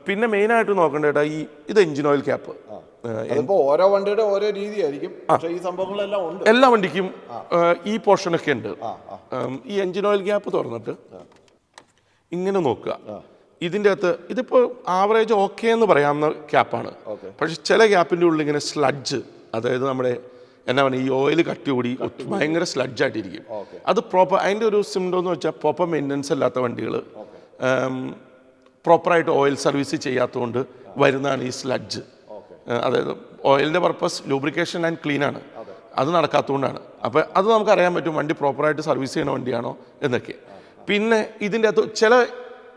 പിന്നെ മെയിനായിട്ട് നോക്കേണ്ടത് ഇത് എഞ്ചിൻ ഓയിൽ ക്യാപ്പ്. ഓരോ വണ്ടിയുടെ ഓരോ രീതിയായിരിക്കും, ഈ സംഭവങ്ങളെല്ലാം ഉണ്ട്. എല്ലാ വണ്ടിക്കും ഈ പോർഷനൊക്കെ ഉണ്ട്. ഈ എഞ്ചിൻ ഓയിൽ ക്യാപ്പ് തുറന്നിട്ട് ഇങ്ങനെ നോക്കുക. ഇതിൻ്റെ അകത്ത് ഇതിപ്പോൾ ആവറേജ് ഓക്കെ എന്ന് പറയാവുന്ന ക്യാപ്പാണ്. പക്ഷെ ചില ക്യാപ്പിൻ്റെ ഉള്ളിൽ ഇങ്ങനെ സ്ലഡ്ജ്, അതായത് നമ്മുടെ എന്നാ പറയുക, ഈ ഓയിൽ കട്ടി കൂടി ഭയങ്കര സ്ലഡ്ജായിട്ടിരിക്കും. അത് പ്രോപ്പർ, അതിൻ്റെ ഒരു സിംറ്റം എന്ന് വെച്ചാൽ പ്രോപ്പർ മെയിൻ്റനൻസ് അല്ലാത്ത വണ്ടികൾ, പ്രോപ്പറായിട്ട് ഓയിൽ സർവീസ് ചെയ്യാത്തതുകൊണ്ട് വരുന്നതാണ് ഈ സ്ലഡ്ജ്. അതായത് ഓയിലിൻ്റെ പർപ്പസ് ലൂബ്രിക്കേഷൻ ആൻഡ് ക്ലീൻ ആണ്, അത് നടക്കാത്തതുകൊണ്ടാണ്. അപ്പോൾ അത് നമുക്കറിയാൻ പറ്റും വണ്ടി പ്രോപ്പറായിട്ട് സർവീസ് ചെയ്യുന്ന വണ്ടിയാണോ എന്നൊക്കെ. പിന്നെ ഇതിൻ്റെ അകത്ത് ചില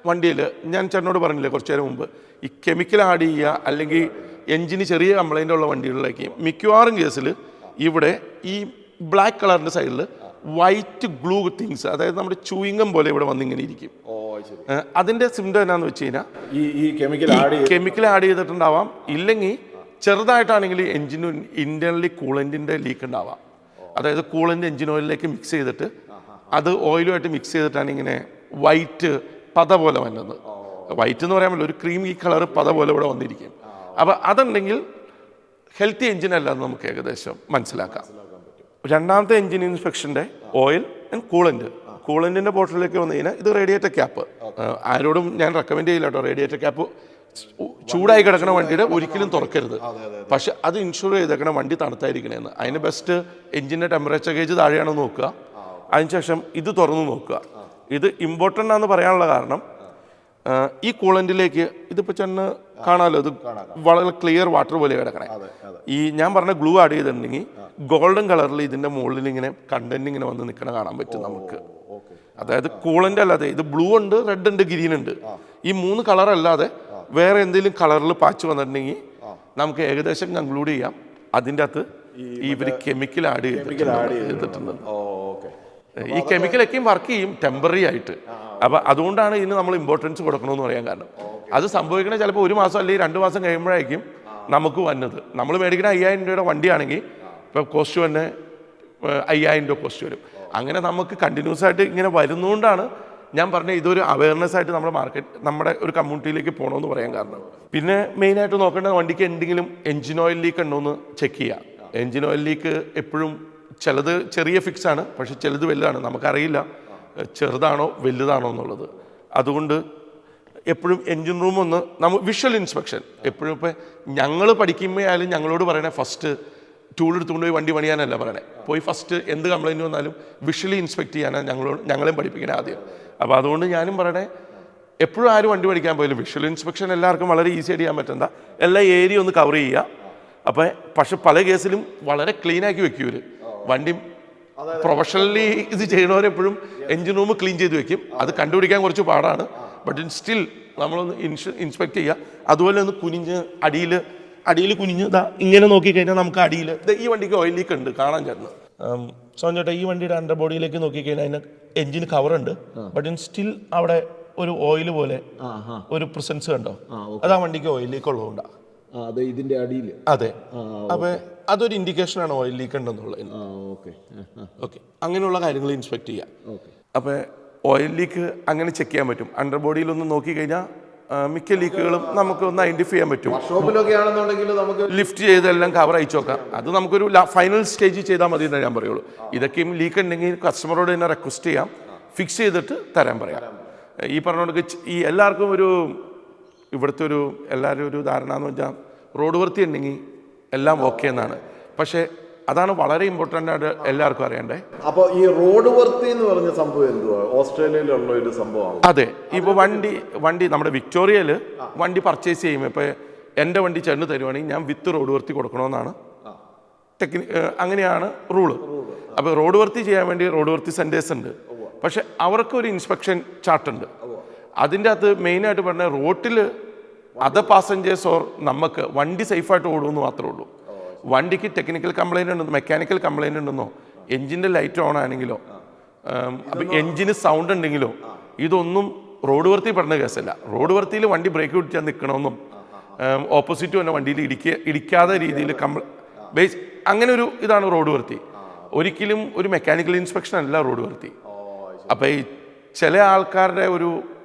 വണ്ടിയിൽ ഞാൻ ചേട്ടനോട് പറഞ്ഞില്ലേ കുറച്ച് നേരം മുമ്പ്, ഈ കെമിക്കൽ ആഡ് ചെയ്യുക അല്ലെങ്കിൽ എൻജിന് ചെറിയ കംപ്ലൈൻ്റ് ഉള്ള വണ്ടികളിലേക്ക് മിക്കവാറും കേസിൽ ഇവിടെ ഈ ബ്ലാക്ക് കളറിൻ്റെ സൈഡിൽ വൈറ്റ് ഗ്ലൂ തിങ്സ്, അതായത് നമ്മുടെ ചൂയിങ്ങം പോലെ ഇവിടെ വന്നിങ്ങനെ ഇരിക്കും. അതിൻ്റെ സിംറ്റം എന്നാന്ന് വെച്ച് കഴിഞ്ഞാൽ ഈ കെമിക്കൽ ആഡ് ചെയ്തിട്ടുണ്ടാവാം, ഇല്ലെങ്കിൽ ചെറുതായിട്ടാണെങ്കിൽ എൻജിന് ഇന്റേണലി കൂളൻറ്റിൻ്റെ ലീക്ക് ഉണ്ടാവാം. അതായത് കൂളൻ്റ് എഞ്ചിൻ ഓയിലിലേക്ക് മിക്സ് ചെയ്തിട്ട് അത് ഓയിലുമായിട്ട് മിക്സ് ചെയ്തിട്ടാണ് ഇങ്ങനെ വൈറ്റ് പത പോലെ വന്നത്. വൈറ്റ് എന്ന് പറയാൻ പറ്റില്ല, ഒരു ക്രീമി കളർ പത പോലെ ഇവിടെ വന്നിരിക്കും. അപ്പോൾ അതുണ്ടെങ്കിൽ ഹെൽത്തി എഞ്ചിൻ അല്ല എന്ന് നമുക്ക് ഏകദേശം മനസ്സിലാക്കാം. രണ്ടാമത്തെ എഞ്ചിൻ ഇൻസ്പെക്ഷൻ്റെ ഓയിൽ ആൻഡ് കൂളൻറ്റിൻ്റെ ബോട്ടിലേക്ക് വന്നു കഴിഞ്ഞാൽ ഇത് റേഡിയേറ്റർ ക്യാപ്പ്. ആരോടും ഞാൻ റെക്കമെൻഡ് ചെയ്യില്ല കേട്ടോ, റേഡിയേറ്റർ ക്യാപ്പ് ചൂടായി കിടക്കുന്ന വണ്ടിയുടെ ഒരിക്കലും തുറക്കരുത്. പക്ഷെ അത് ഇൻഷുർ ചെയ്തേക്കണം വണ്ടി തണുത്തായിരിക്കണേന്ന്. അതിന് ബെസ്റ്റ് എഞ്ചിൻ്റെ ടെമ്പറേച്ചർ ഗേജ് താഴെയാണോ നോക്കുക, അതിനുശേഷം ഇത് തുറന്നു നോക്കുക. ഇത് ഇമ്പോർട്ടൻ്റ് ആണെന്ന് പറയാനുള്ള കാരണം ഈ കൂളൻറ്റിലേക്ക് ഇതിപ്പോൾ ചെന്ന് കാണാമല്ലോ, ഇത് വളരെ ക്ലിയർ വാട്ടർ പോലെ കിടക്കണേ. ഈ ഞാൻ പറഞ്ഞ ഗ്ലൂ ആഡ് ചെയ്തിട്ടുണ്ടെങ്കിൽ ഗോൾഡൻ കളറിൽ ഇതിൻ്റെ മുകളിൽ ഇങ്ങനെ കണ്ടന്റ് ഇങ്ങനെ വന്ന് നിൽക്കണ കാണാൻ പറ്റും നമുക്ക്. അതായത് കൂളൻ്റ് അല്ലാതെ ഇത് ബ്ലൂ ഉണ്ട്, റെഡ് ഉണ്ട്, ഗ്രീൻ ഉണ്ട്. ഈ 3 കളർ അല്ലാതെ വേറെ എന്തെങ്കിലും കളറിൽ പാച്ച് വന്നിട്ടുണ്ടെങ്കിൽ നമുക്ക് ഏകദേശം കൺക്ലൂഡ് ചെയ്യാം അതിൻ്റെ അകത്ത് ഇവർ കെമിക്കൽ ആഡ് ചെയ്തിട്ടുണ്ട്. ഈ കെമിക്കലൊക്കെയും വർക്ക് ചെയ്യും ടെമ്പററി ആയിട്ട്. അപ്പോൾ അതുകൊണ്ടാണ് ഇതിന് നമ്മൾ ഇമ്പോർട്ടൻസ് കൊടുക്കണമെന്ന് പറയാൻ കാരണം. അത് സംഭവിക്കണേ ചിലപ്പോൾ 1 മാസം അല്ലെങ്കിൽ 2 മാസം കഴിയുമ്പോഴായിരിക്കും നമുക്ക് വന്നത്. നമ്മൾ മേടിക്കുന്ന 5000 രൂപയുടെ വണ്ടിയാണെങ്കിൽ ഇപ്പോൾ കോസ്റ്റ് തന്നെ 5000 രൂപ കോസ്റ്റ് വരും. അങ്ങനെ നമുക്ക് കണ്ടിന്യൂസ് ആയിട്ട് ഇങ്ങനെ വരുന്നതുകൊണ്ടാണ് ഞാൻ പറഞ്ഞ ഇതൊരു അവയർനെസ് ആയിട്ട് നമ്മുടെ ഒരു കമ്മ്യൂണിറ്റിയിലേക്ക് പോകണമെന്ന് പറയാൻ കാരണം. പിന്നെ മെയിനായിട്ട് നോക്കേണ്ടത് വണ്ടിക്ക് എന്തെങ്കിലും എഞ്ചിൻ ഓയിൽ ലീക്ക് ഉണ്ടോ എന്ന് ചെക്ക് ചെയ്യുക. എഞ്ചിൻ ഓയിൽ ലീക്ക് എപ്പോഴും ചിലത് ചെറിയ ഫിക്സ് ആണ്, പക്ഷെ ചിലത് വലുതാണ്. നമുക്കറിയില്ല ചെറുതാണോ വലുതാണോ എന്നുള്ളത്. അതുകൊണ്ട് എപ്പോഴും എൻജിൻ റൂം ഒന്ന് വിഷ്വൽ ഇൻസ്പെക്ഷൻ എപ്പോഴും. ഇപ്പോൾ ഞങ്ങൾ പഠിക്കുമ്പോഴായാലും ഞങ്ങളോട് പറയണേ ഫസ്റ്റ് ടൂൾ എടുത്തുകൊണ്ട് പോയി വണ്ടി പണിയാനല്ല പറയണേ, പോയി ഫസ്റ്റ് എന്ത് കംപ്ലൈൻറ്റ് വന്നാലും വിഷ്വലി ഇൻസ്പെക്ട് ചെയ്യാനാണ് ഞങ്ങളെയും പഠിപ്പിക്കണേ ആദ്യം. അപ്പോൾ അതുകൊണ്ട് ഞാനും പറയണേ എപ്പോഴും ആരും വണ്ടി പഠിക്കാൻ പോയാലും വിഷ്വൽ ഇൻസ്പെക്ഷൻ എല്ലാവർക്കും വളരെ ഈസി ആയിട്ട് ചെയ്യാൻ പറ്റണ്ട, എല്ലാ ഏരിയ ഒന്ന് കവർ ചെയ്യുക. അപ്പോൾ പക്ഷെ പല കേസിലും വളരെ ക്ലീനാക്കി വെക്കും ഇവർ വണ്ടി. പ്രൊഫഷണലി ഇത് ചെയ്യണവരെപ്പോഴും എൻജിൻ റൂം ക്ലീൻ ചെയ്ത് വെക്കും. അത് കണ്ടുപിടിക്കാൻ കുറച്ച് പാടാണ്, ബട്ട് സ്റ്റിൽ നമ്മളൊന്ന് ഇൻസ്പെക്ട് ചെയ്യുക. അതുപോലെ ഒന്ന് കുനിഞ്ഞ് അടിയിൽ കുനിഞ്ഞ് ഇങ്ങനെ നോക്കിക്കഴിഞ്ഞാൽ നമുക്ക് അടിയിൽ ഈ വണ്ടിക്ക് ഓയിൽ ലീക്ക് ഉണ്ട് കാണാൻ ചേർന്ന്. സോൻ ചേട്ടാ, ഈ വണ്ടിയുടെ അണ്ടർ ബോഡിയിലേക്ക് നോക്കിക്കഴിഞ്ഞാൽ അതിന് എൻജിന് കവറുണ്ട്, ബട്ട് സ്റ്റിൽ അവിടെ ഒരു ഓയിൽ പോലെ ഒരു പ്രസൻസ് കണ്ടോ? അത് ആ വണ്ടിക്ക് ഓയിൽ ലീക്ക് ഉള്ളതുകൊണ്ടാണ്. ഇതിന്റെ അടിയിൽ. അതെ, അപ്പൊ അതൊരു ഇൻഡിക്കേഷൻ ആണ് ഓയിൽ ലീക്ക് ഉണ്ടെന്നുള്ളത്. ഓക്കെ, അങ്ങനെയുള്ള കാര്യങ്ങൾ ഇൻസ്പെക്ട് ചെയ്യാം. അപ്പോൾ ഓയിൽ ലീക്ക് അങ്ങനെ ചെക്ക് ചെയ്യാൻ പറ്റും. അണ്ടർ ബോഡിയിലൊന്ന് നോക്കിക്കഴിഞ്ഞാൽ മിക്ക ലീക്കുകളും നമുക്ക് ഒന്ന് ഐഡന്റിഫൈ ചെയ്യാൻ പറ്റും. ഷോപ്പിലൊക്കെ ആണെന്നുണ്ടെങ്കിൽ നമുക്ക് ലിഫ്റ്റ് ചെയ്തെല്ലാം കവർ അയച്ചു നോക്കാം. അത് നമുക്കൊരു ഫൈനൽ സ്റ്റേജിൽ ചെയ്താൽ മതി എന്നേ ഞാൻ പറയുള്ളൂ. ഇതൊക്കെയും ലീക്ക് ഉണ്ടെങ്കിൽ കസ്റ്റമറോട് തന്നെ റിക്വസ്റ്റ് ചെയ്യാം, ഫിക്സ് ചെയ്തിട്ട് തരാൻ പറയാം. ഈ പറഞ്ഞോണ്ട് ഈ എല്ലാവർക്കും ഇവിടുത്തെ എല്ലാവരും ഒരു ധാരണ എന്ന് വെച്ചാൽ റോഡ് വൃത്തി ഉണ്ടെങ്കിൽ എല്ലാം ഓക്കെ എന്നാണ്. പക്ഷേ അതാണ് വളരെ ഇമ്പോർട്ടൻ്റ് ആയിട്ട് എല്ലാവർക്കും അറിയണ്ടേ. അപ്പോൾ ഈ റോഡ് വൃത്തി എന്ന് പറഞ്ഞ സംഭവം എന്തുവാ? ഓസ്ട്രേലിയയിലുള്ള ഒരു സംഭവമാണ്. അതെ, ഇപ്പോൾ വണ്ടി നമ്മുടെ വിക്ടോറിയയിൽ വണ്ടി പർച്ചേസ് ചെയ്യുമ്പോൾ ഇപ്പോൾ എൻ്റെ വണ്ടി ചെന്ന് തരുവാണെങ്കിൽ ഞാൻ വിത്ത് റോഡ് വൃത്തി കൊടുക്കണമെന്നാണ് അങ്ങനെയാണ് റൂള്. അപ്പോൾ റോഡ് വൃത്തി ചെയ്യാൻ വേണ്ടി റോഡ് വൃത്തി സെൻറ്റേഴ്സ് ഉണ്ട്. പക്ഷെ അവർക്കൊരു ഇൻസ്പെക്ഷൻ ചാർട്ടുണ്ട്. അതിൻ്റെ അകത്ത് മെയിനായിട്ട് പറഞ്ഞാൽ റോട്ടിൽ അതർ പാസഞ്ചേഴ്സ് ഓർ നമുക്ക് വണ്ടി സേഫായിട്ട് ഓടുമെന്ന് മാത്രമേ ഉള്ളൂ. വണ്ടിക്ക് ടെക്നിക്കൽ കംപ്ലൈൻറ്റ് ഉണ്ടെന്നോ മെക്കാനിക്കൽ കംപ്ലൈൻറ്റ് ഉണ്ടെന്നോ എൻജിൻ്റെ ലൈറ്റ് ഓൺ ആണെങ്കിലോ എൻജിന് സൗണ്ട് ഉണ്ടെങ്കിലോ ഇതൊന്നും റോഡ് വൃത്തി പറഞ്ഞ കേസല്ല. റോഡ് വൃത്തിയിൽ വണ്ടി ബ്രേക്ക് പിടിച്ചാൽ നിൽക്കണമെന്നും ഓപ്പോസിറ്റ് തന്നെ വണ്ടിയിൽ ഇടിക്കാതെ രീതിയിൽ അങ്ങനെ ഒരു ഇതാണ് റോഡ് വൃത്തി. ഒരിക്കലും ഒരു മെക്കാനിക്കൽ ഇൻസ്പെക്ഷൻ അല്ല റോഡ് വൃത്തി. അപ്പോൾ ഈ ചില ആൾക്കാരുടെ ഒരു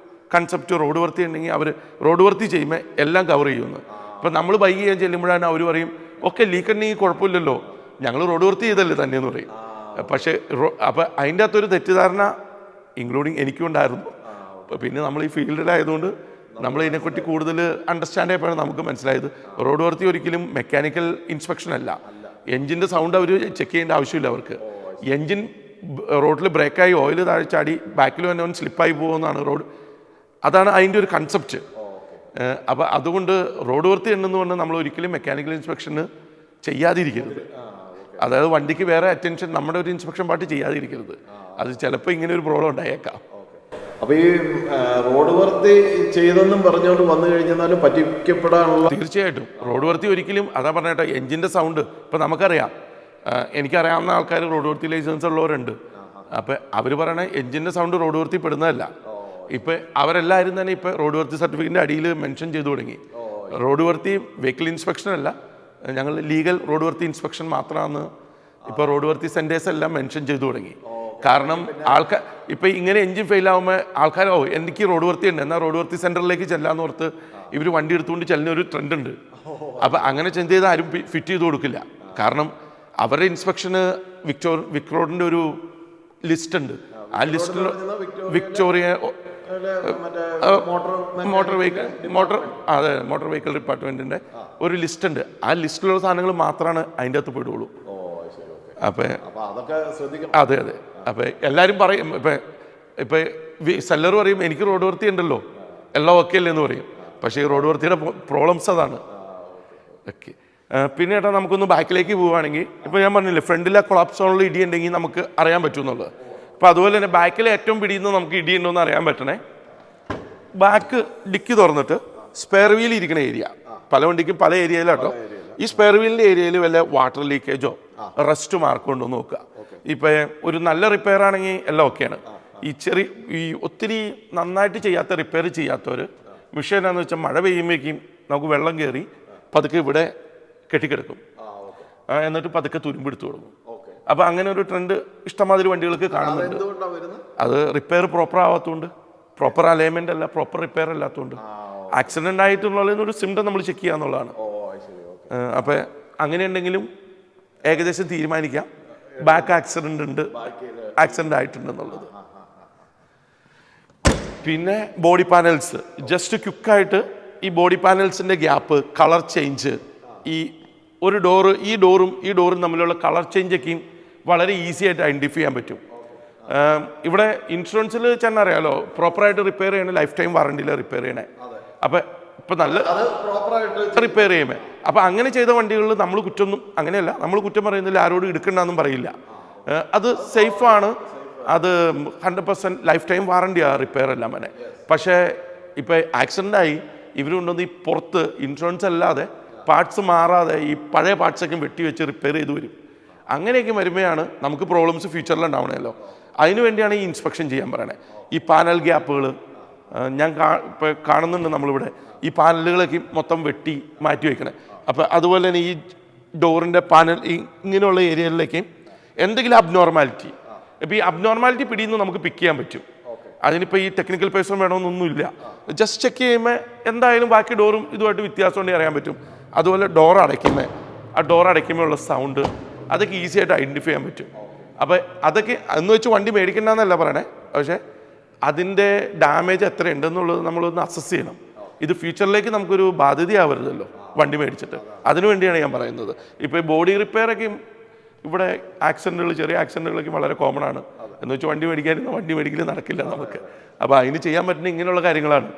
കൺസെപ്റ്റ് റോഡ് വൃത്തി ഉണ്ടെങ്കിൽ അവർ റോഡ് വൃത്തി ചെയ്യുമ്പോൾ എല്ലാം കവർ ചെയ്യുമെന്ന്. ഇപ്പം നമ്മൾ ബൈക്ക് ചെയ്യാൻ ചെല്ലുമ്പോഴാണ് അവർ പറയും ഓക്കെ ലീക്ക് ഉണ്ടെങ്കിൽ കുഴപ്പമില്ലല്ലോ, ഞങ്ങൾ റോഡ് വൃത്തി ചെയ്തല്ലേ തന്നെയെന്ന് പറയും. പക്ഷേ അപ്പം അതിൻ്റെ അകത്തൊരു തെറ്റിദ്ധാരണ ഇൻക്ലൂഡിങ് എനിക്കും ഉണ്ടായിരുന്നു. പിന്നെ നമ്മൾ ഈ ഫീൽഡിലായതുകൊണ്ട് നമ്മൾ ഇതിനെപ്പറ്റി കൂടുതൽ അണ്ടർസ്റ്റാൻഡ് ചെയ്യപ്പോഴാണ് നമുക്ക് മനസ്സിലായത് റോഡ് വൃത്തി ഒരിക്കലും മെക്കാനിക്കൽ ഇൻസ്പെക്ഷൻ അല്ല. എൻജിൻ്റെ സൗണ്ട് അവർ ചെക്ക് ചെയ്യേണ്ട ആവശ്യമില്ല. അവർക്ക് എൻജിൻ റോഡിൽ ബ്രേക്കായി ഓയിൽ താഴെ ചാടി ബാക്കിൽ തന്നെ അവൻ സ്ലിപ്പായി പോകുമെന്നാണ് അതാണ് അതിൻ്റെ ഒരു കൺസെപ്റ്റ്. അപ്പോൾ അതുകൊണ്ട് റോഡ് വൃത്തി ഉണ്ടെന്ന് പറഞ്ഞാൽ നമ്മൾ ഒരിക്കലും മെക്കാനിക്കൽ ഇൻസ്പെക്ഷന് ചെയ്യാതിരിക്കരുത്. അതായത് വണ്ടിക്ക് വേറെ അറ്റൻഷൻ നമ്മുടെ ഒരു ഇൻസ്പെക്ഷൻ പാർട്ടി ചെയ്യാതിരിക്കരുത്. അത് ചിലപ്പോൾ ഇങ്ങനെ ഒരു പ്രോബ്ലം ഉണ്ടായേക്കാം. അപ്പോൾ ഈ റോഡ് വൃത്തി ചെയ്തെന്നും പറഞ്ഞുകൊണ്ട് വന്നു കഴിഞ്ഞാലും പറ്റിക്കപ്പെടാനുള്ള തീർച്ചയായിട്ടും റോഡ് വൃത്തി ഒരിക്കലും അതാ പറഞ്ഞേട്ടോ എൻജിൻ്റെ സൗണ്ട് ഇപ്പം നമുക്കറിയാം. എനിക്കറിയാവുന്ന ആൾക്കാർ റോഡ് വൃത്തി ലൈസൻസ് ഉള്ളവരുണ്ട്. അപ്പം അവർ പറയണേ എൻജിൻ്റെ സൗണ്ട് റോഡ് വൃത്തി പെടുന്നതല്ല. ഇപ്പം അവരെല്ലാവരും തന്നെ ഇപ്പം റോഡ് വൃത്തി സർട്ടിഫിക്കറ്റിൻ്റെ അടിയിൽ മെൻഷൻ ചെയ്തു തുടങ്ങി. റോഡ് വൃത്തി വെഹിക്കിൾ ഇൻസ്പെക്ഷൻ അല്ല, ഞങ്ങൾ ലീഗൽ റോഡ് വൃത്തി ഇൻസ്പെക്ഷൻ മാത്രമാണ് ഇപ്പോൾ റോഡ് വർത്തി സെൻറ്റേഴ്സ് എല്ലാം മെൻഷൻ ചെയ്തു തുടങ്ങി. കാരണം ആൾക്കാർ ഇപ്പം ഇങ്ങനെ എഞ്ചിൻ ഫെയിൽ ആകുമ്പോൾ ആൾക്കാരോ എനിക്ക് റോഡ് വർത്തി ഉണ്ട് എന്നാൽ റോഡ് വർത്തി സെൻറ്ററിലേക്ക് ചെല്ലാന്ന് ഓർത്ത് ഇവർ വണ്ടി എടുത്തുകൊണ്ട് ചെല്ലുന്ന ഒരു ട്രെൻഡ് ഉണ്ട്. അപ്പം അങ്ങനെ ചെന്ന് ചെയ്ത് ആരും ഫിറ്റ് ചെയ്ത് കൊടുക്കില്ല. കാരണം അവരുടെ ഇൻസ്പെക്ഷന് വിക്ടോറിൻ്റെ ഒരു ലിസ്റ്റ് ഉണ്ട്. ആ ലിസ്റ്റിൽ വിക്ടോറിയ മോട്ടോർ വെഹിക്കിൾ ഡിപ്പാർട്ട്മെൻറ്റിൻ്റെ ഒരു ലിസ്റ്റ് ഉണ്ട്. ആ ലിസ്റ്റിലുള്ള സാധനങ്ങൾ മാത്രമാണ് അതിൻ്റെ അകത്ത് പെടുള്ളൂ. അപ്പം അതെ അതെ. അപ്പം എല്ലാവരും പറയും ഇപ്പം സെല്ലർ പറയും എനിക്ക് റോഡ് വൃത്തി ഉണ്ടല്ലോ എല്ലാം ഓക്കെ അല്ലേ എന്ന് പറയും. പക്ഷേ ഈ റോഡ് വൃത്തിയുടെ പ്രോബ്ലംസ് അതാണ്. ഓക്കെ. പിന്നെ ഏട്ടാ നമുക്കൊന്ന് ബാക്കിലേക്ക് പോവുകയാണെങ്കിൽ ഇപ്പോൾ ഞാൻ പറഞ്ഞില്ലേ ഫ്രണ്ടിലെ കൊളാപ്സ് സോണിൽ ഇടി ഉണ്ടെങ്കിൽ നമുക്ക് അറിയാൻ പറ്റും എന്നുള്ളത്. അപ്പോൾ അതുപോലെ തന്നെ ബാക്കിലെ ഏറ്റവും പിടിയുന്നത് നമുക്ക് ഇടി ഉണ്ടോ എന്ന് അറിയാൻ പറ്റണേ. ബാക്ക് ഡിക്കി തുറന്നിട്ട് സ്പെയർ വീൽ ഇരിക്കുന്ന ഏരിയ പല വണ്ടിക്കും പല ഏരിയയിലാട്ടോ. ഈ സ്പെയർ വീലിൻ്റെ ഏരിയയിൽ വല്ല വാട്ടർ ലീക്കേജോ റസ്റ്റ് മാർക്കോ ഉണ്ടോ നോക്കുക. ഇപ്പം ഒരു നല്ല റിപ്പയർ ആണെങ്കിൽ എല്ലാം ഓക്കെയാണ്. ഈ ഒത്തിരി നന്നായിട്ട് ചെയ്യാത്ത റിപ്പയർ ചെയ്യാത്തവർ വിഷയം എന്താണെന്ന് വെച്ചാൽ മഴ പെയ്യുമ്പോഴേക്കും നമുക്ക് വെള്ളം കയറി പതുക്കെ ഇവിടെ കെട്ടിക്കിടക്കും. എന്നിട്ട് പതുക്കെ തുരുമ്പെടുത്ത് തുടങ്ങും. അപ്പോൾ അങ്ങനെ ഒരു ട്രെൻഡ് ഇഷ്ടമാതിരി വണ്ടികൾക്ക് കാണുന്നുണ്ട്. അത് റിപ്പയർ പ്രോപ്പർ ആവാത്തതുകൊണ്ട്, പ്രോപ്പർ അലൈൻമെൻ്റ് അല്ല, പ്രോപ്പർ റിപ്പയർ അല്ലാത്തതുകൊണ്ട്, ആക്സിഡൻ്റ് ആയിട്ടുള്ളതിനൊരു സിംറ്റം നമ്മൾ ചെക്ക് ചെയ്യുക എന്നുള്ളതാണ്. അപ്പോൾ അങ്ങനെ ഉണ്ടെങ്കിലും ഏകദേശം തീരുമാനിക്കാം ബാക്ക് ആക്സിഡൻ്റ് ആയിട്ടുണ്ടെന്നുള്ളത്. പിന്നെ ബോഡി പാനൽസ് ജസ്റ്റ് ക്വിക്കായിട്ട് ഈ ബോഡി പാനൽസിൻ്റെ ഗ്യാപ്പ്, കളർ ചേഞ്ച്, ഈ ഒരു ഡോറ് ഈ ഡോറും തമ്മിലുള്ള കളർ ചേഞ്ചൊക്കെയും വളരെ ഈസി ആയിട്ട് ഐഡൻറ്റിഫൈ ചെയ്യാൻ പറ്റും. ഇവിടെ ഇൻഷുറൻസിൽ ചെന്നാൽ അറിയാലോ പ്രോപ്പറായിട്ട് റിപ്പയർ ചെയ്യണേ ലൈഫ് ടൈം വാറണ്ടിയിൽ റിപ്പയർ ചെയ്യണേ. അപ്പം ഇപ്പം നല്ല റിപ്പയർ ചെയ്യുമേ. അപ്പം അങ്ങനെ ചെയ്ത വണ്ടികളിൽ നമ്മൾ കുറ്റമൊന്നും അങ്ങനെയല്ല, നമ്മൾ കുറ്റം പറയുന്നില്ല, ആരോടും എടുക്കണ്ടെന്നും പറയില്ല. അത് സേഫാണ്, അത് 100% ലൈഫ് ടൈം വാറണ്ടിയാണ് റിപ്പയർ എല്ലാം തന്നെ. പക്ഷേ ഇപ്പം ആക്സിഡൻ്റായി ഇവർ കൊണ്ടുവന്ന് ഈ പുറത്ത് ഇൻഷുറൻസ് അല്ലാതെ പാർട്സ് മാറാതെ ഈ പഴയ പാർട്സൊക്കെ വെട്ടി വെച്ച് റിപ്പയർ ചെയ്ത് വരും. അങ്ങനെയൊക്കെ വരുമ്പോഴാണ് നമുക്ക് പ്രോബ്ലംസ് ഫ്യൂച്ചറിൽ ഉണ്ടാവണമല്ലോ. അതിനു വേണ്ടിയാണ് ഈ ഇൻസ്പെക്ഷൻ ചെയ്യാൻ പറയണേ. ഈ പാനൽ ഗ്യാപ്പുകൾ ഞാൻ ഇപ്പോൾ കാണുന്നുണ്ട് നമ്മളിവിടെ ഈ പാനലുകളൊക്കെ മൊത്തം വെട്ടി മാറ്റി വയ്ക്കണേ. അപ്പോൾ അതുപോലെ തന്നെ ഈ ഡോറിൻ്റെ പാനൽ ഇങ്ങനെയുള്ള ഏരിയകളിലേക്ക് എന്തെങ്കിലും അബ്നോർമാലിറ്റി, ഇപ്പോൾ ഈ അബ്നോർമാലിറ്റി പിടിയിൽ നിന്ന് നമുക്ക് പിക്ക് ചെയ്യാൻ പറ്റും. അതിനിപ്പോൾ ഈ ടെക്നിക്കൽ പേഴ്സൺ വേണമെന്നൊന്നുമില്ല, ജസ്റ്റ് ചെക്ക് ചെയ്യുമ്പോൾ എന്തായാലും ബാക്കി ഡോറും ഇതുമായിട്ട് വ്യത്യാസം ഉണ്ടെങ്കിൽ അറിയാൻ പറ്റും. അതുപോലെ ഡോർ അടയ്ക്കുമ്പോൾ ഉള്ള സൗണ്ട് അതൊക്കെ ഈസി ആയിട്ട് ഐഡൻറ്റിഫൈ ചെയ്യാൻ പറ്റും. അപ്പോൾ അതൊക്കെ എന്ന് വെച്ച് വണ്ടി മേടിക്കണ്ടെന്നല്ല പറയണേ, പക്ഷേ അതിൻ്റെ ഡാമേജ് എത്ര ഉണ്ടെന്നുള്ളത് നമ്മളൊന്ന് അസസ് ചെയ്യണം. ഇത് ഫ്യൂച്ചറിലേക്ക് നമുക്കൊരു ബാധ്യതയാവരുതല്ലോ വണ്ടി മേടിച്ചിട്ട്. അതിനു വേണ്ടിയാണ് ഞാൻ പറയുന്നത്. ഇപ്പോൾ ബോഡി റിപ്പയറൊക്കെ ഇവിടെ ആക്സിഡൻറ്റുകൾ, ചെറിയ ആക്സിഡൻറ്റുകളൊക്കെ വളരെ കോമൺ ആണ്. എന്ന് വെച്ചാൽ വണ്ടി മേടിക്കൽ നടക്കില്ല നമുക്ക്. അപ്പോൾ അതിന് ചെയ്യാൻ പറ്റുന്ന ഇങ്ങനെയുള്ള കാര്യങ്ങളാണ്.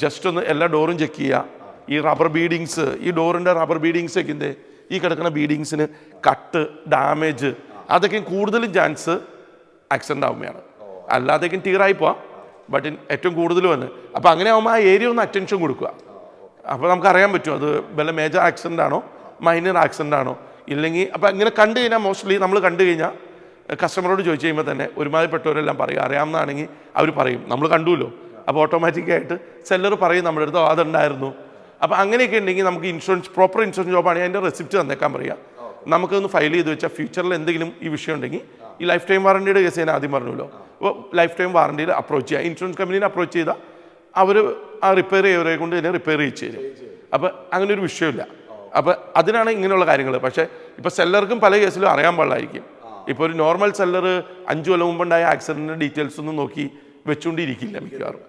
ജസ്റ്റ് ഒന്ന് എല്ലാ ഡോറും ചെക്ക് ചെയ്യുക. ഈ റബ്ബർ ബീഡിങ്സ്, ഈ ഡോറിൻ്റെ റബ്ബർ ബീഡിങ്സൊക്കെ ഈ കിടക്കുന്ന ബീഡിങ്സിന് കട്ട്, ഡാമേജ്, അതൊക്കെയും കൂടുതലും ചാൻസ് ആക്സിഡൻ്റ് ആകുമ്പോഴാണ്. അല്ലാതെയും ടീറായി പോവാം, ബട്ട് ഏറ്റവും കൂടുതൽ വന്ന്. അപ്പോൾ അങ്ങനെ ആകുമ്പോൾ ആ ഏരിയ ഒന്ന് അറ്റൻഷൻ കൊടുക്കുക. അപ്പോൾ നമുക്കറിയാൻ പറ്റും അത് വല്ല മേജർ ആക്സിഡൻ്റ് ആണോ മൈനർ ആക്സിഡൻ്റ് ആണോ ഇല്ലെങ്കിൽ. അപ്പോൾ ഇങ്ങനെ കണ്ടു കഴിഞ്ഞാൽ മോസ്റ്റ്ലി നമ്മൾ കണ്ടു കഴിഞ്ഞാൽ കസ്റ്റമറോട് ചോദിച്ചു കഴിയുമ്പോൾ തന്നെ ഒരുമാതിരിപ്പെട്ടവരെല്ലാം പറയും, അറിയാവുന്നതാണെങ്കിൽ അവർ പറയും നമ്മൾ കണ്ടുല്ലോ. അപ്പോൾ ഓട്ടോമാറ്റിക്കായിട്ട് സെല്ലർ പറയും നമ്മുടെ അടുത്ത് അതുണ്ടായിരുന്നു. അപ്പോൾ അങ്ങനെയൊക്കെ ഉണ്ടെങ്കിൽ നമുക്ക് പ്രോപ്പർ ഇൻഷുറൻസ് ജോബാണെങ്കിൽ അതിൻ്റെ റെസിപ്റ്റ് തന്നേക്കാൻ പറയുക. നമുക്കൊന്ന് ഫയൽ ചെയ്ത് വെച്ചാൽ ഫ്യൂച്ചറിൽ എന്തെങ്കിലും ഈ വിഷയം ഉണ്ടെങ്കിൽ ഈ ലൈഫ് ടൈം വാറണ്ടിയുടെ കേസ് ഞാൻ ആദ്യം പറഞ്ഞല്ലോ. അപ്പോൾ ലൈഫ് ടൈം വാറണ്ടിയിൽ അപ്രോച്ച് ചെയ്യുക, ഇൻഷുറൻസ് കമ്പനീനെ അപ്രോച്ച് ചെയ്താൽ അവർ ആ റിപ്പയർ ചെയ്യവരെ കൊണ്ട് തന്നെ റിപ്പയർ ചെയ്ത് തരും. അപ്പോൾ അങ്ങനെ ഒരു വിഷയമില്ല. അപ്പോൾ അതിനാണ് ഇങ്ങനെയുള്ള കാര്യങ്ങൾ. പക്ഷേ ഇപ്പോൾ സെല്ലർക്കും പല കേസിലും അറിയാൻ പാടില്ലായിരിക്കും. ഇപ്പോൾ ഒരു നോർമൽ സെല്ലർ 5 കൊല്ലം മുമ്പുണ്ടായ ആക്സിഡൻറ്റിൻ്റെ ഡീറ്റെയിൽസ് ഒന്നും നോക്കി വെച്ചുകൊണ്ടിരിക്കില്ല മിക്കവാറും.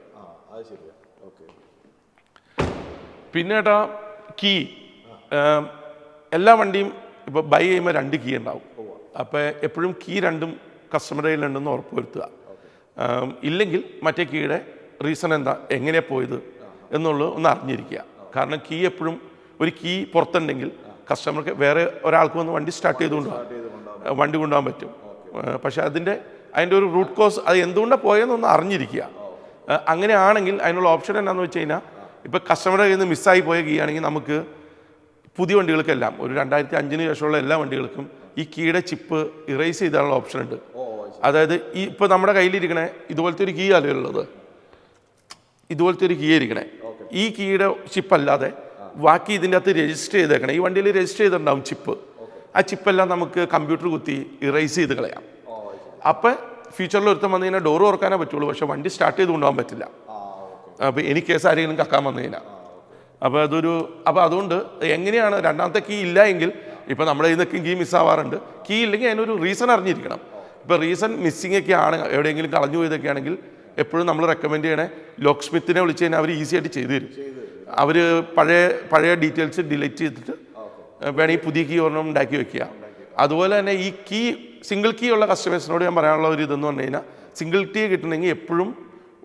പിന്നെ ഏട്ടാ കീ, എല്ലാ വണ്ടിയും ഇപ്പോൾ ബൈ ചെയ്യുമ്പോൾ 2 കീ ഉണ്ടാവും. അപ്പോൾ എപ്പോഴും കീ 2 കസ്റ്റമറുടെ കയ്യിലുണ്ടെന്ന് ഉറപ്പ് വരുത്തുക. ഇല്ലെങ്കിൽ മറ്റേ കീയുടെ റീസൺ എന്താ, എങ്ങനെയാണ് പോയത് എന്നുള്ളത് ഒന്ന് അറിഞ്ഞിരിക്കുക. കാരണം കീ എപ്പോഴും ഒരു കീ പുറത്തുണ്ടെങ്കിൽ കസ്റ്റമർക്ക് വേറെ ഒരാൾക്ക് വന്ന് വണ്ടി സ്റ്റാർട്ട് വണ്ടി കൊണ്ടുപോകാൻ പറ്റും. പക്ഷേ അതിൻ്റെ ഒരു റൂട്ട് കോസ്, അത് എന്തുകൊണ്ടാണ് പോയതെന്നൊന്ന് അറിഞ്ഞിരിക്കുക. അങ്ങനെയാണെങ്കിൽ അതിനുള്ള ഓപ്ഷൻ എന്താണെന്ന് വെച്ച് കഴിഞ്ഞാൽ ഇപ്പോൾ കസ്റ്റമറുടെ കയ്യിൽ നിന്ന് മിസ്സായി പോയ കീ ആണെങ്കിൽ നമുക്ക് പുതിയ വണ്ടികൾക്കെല്ലാം ഒരു 2005 ശേഷമുള്ള എല്ലാ വണ്ടികൾക്കും ഈ കീയുടെ ചിപ്പ് ഇറേസ് ചെയ്താനുള്ള ഓപ്ഷൻ ഉണ്ട്. അതായത് ഈ ഇപ്പോൾ നമ്മുടെ കയ്യിലിരിക്കണേ ഇതുപോലത്തെ ഒരു കീ അല്ലേ ഉള്ളത്, ഇതുപോലത്തെ ഒരു കീ ഇരിക്കണേ. ഈ കീയുടെ ചിപ്പ് അല്ലാതെ ബാക്കി ഇതിൻ്റെ അകത്ത് രജിസ്റ്റർ ചെയ്തേക്കണേ, ഈ വണ്ടിയിൽ രജിസ്റ്റർ ചെയ്തിട്ടുണ്ടാവും ചിപ്പ്. ആ ചിപ്പെല്ലാം നമുക്ക് കമ്പ്യൂട്ടർ കുത്തി ഇറേസ് ചെയ്ത് കളയാം. അപ്പം ഫ്യൂച്ചറിൽ ഒരുത്തം വന്നു കഴിഞ്ഞാൽ ഡോറ് തുറക്കാനേ പറ്റുള്ളൂ, പക്ഷേ വണ്ടി സ്റ്റാർട്ട് ചെയ്ത് കൊണ്ടുപോകാൻ പറ്റില്ല. അപ്പോൾ എനിക്ക് കേസ് ആരെങ്കിലും കക്കാൻ വന്നു കഴിഞ്ഞാൽ അപ്പോൾ അതുകൊണ്ട് എങ്ങനെയാണ് രണ്ടാമത്തെ കീ ഇല്ല എങ്കിൽ ഇപ്പോൾ നമ്മുടെ ഇന്നൊക്കെ കീ മിസ്സാവാറുണ്ട്. കീ ഇല്ലെങ്കിൽ അതിനൊരു റീസൺ അറിഞ്ഞിരിക്കണം. ഇപ്പോൾ റീസൺ മിസ്സിംഗ് ഒക്കെ ആണ്, എവിടെയെങ്കിലും കളഞ്ഞു പോയതൊക്കെ ആണെങ്കിൽ എപ്പോഴും നമ്മൾ റെക്കമെൻഡ് ചെയ്യണേ ലോക്ക് സ്മിത്തിനെ വിളിച്ച് കഴിഞ്ഞാൽ അവർ ഈസി ആയിട്ട് ചെയ്തു തരും. അവർ പഴയ ഡീറ്റെയിൽസ് ഡിലീറ്റ് ചെയ്തിട്ട് വേണമെങ്കിൽ പുതിയ കീ ഒരെണ്ണം ഉണ്ടാക്കി വെക്കുക. അതുപോലെ തന്നെ ഈ കീ സിംഗിൾ കീ ഉള്ള കസ്റ്റമേഴ്സിനോട് ഞാൻ പറയാനുള്ള ഒരു ഇതെന്ന് പറഞ്ഞു കഴിഞ്ഞാൽ സിംഗിൾ കീ കിട്ടണമെങ്കിൽ എപ്പോഴും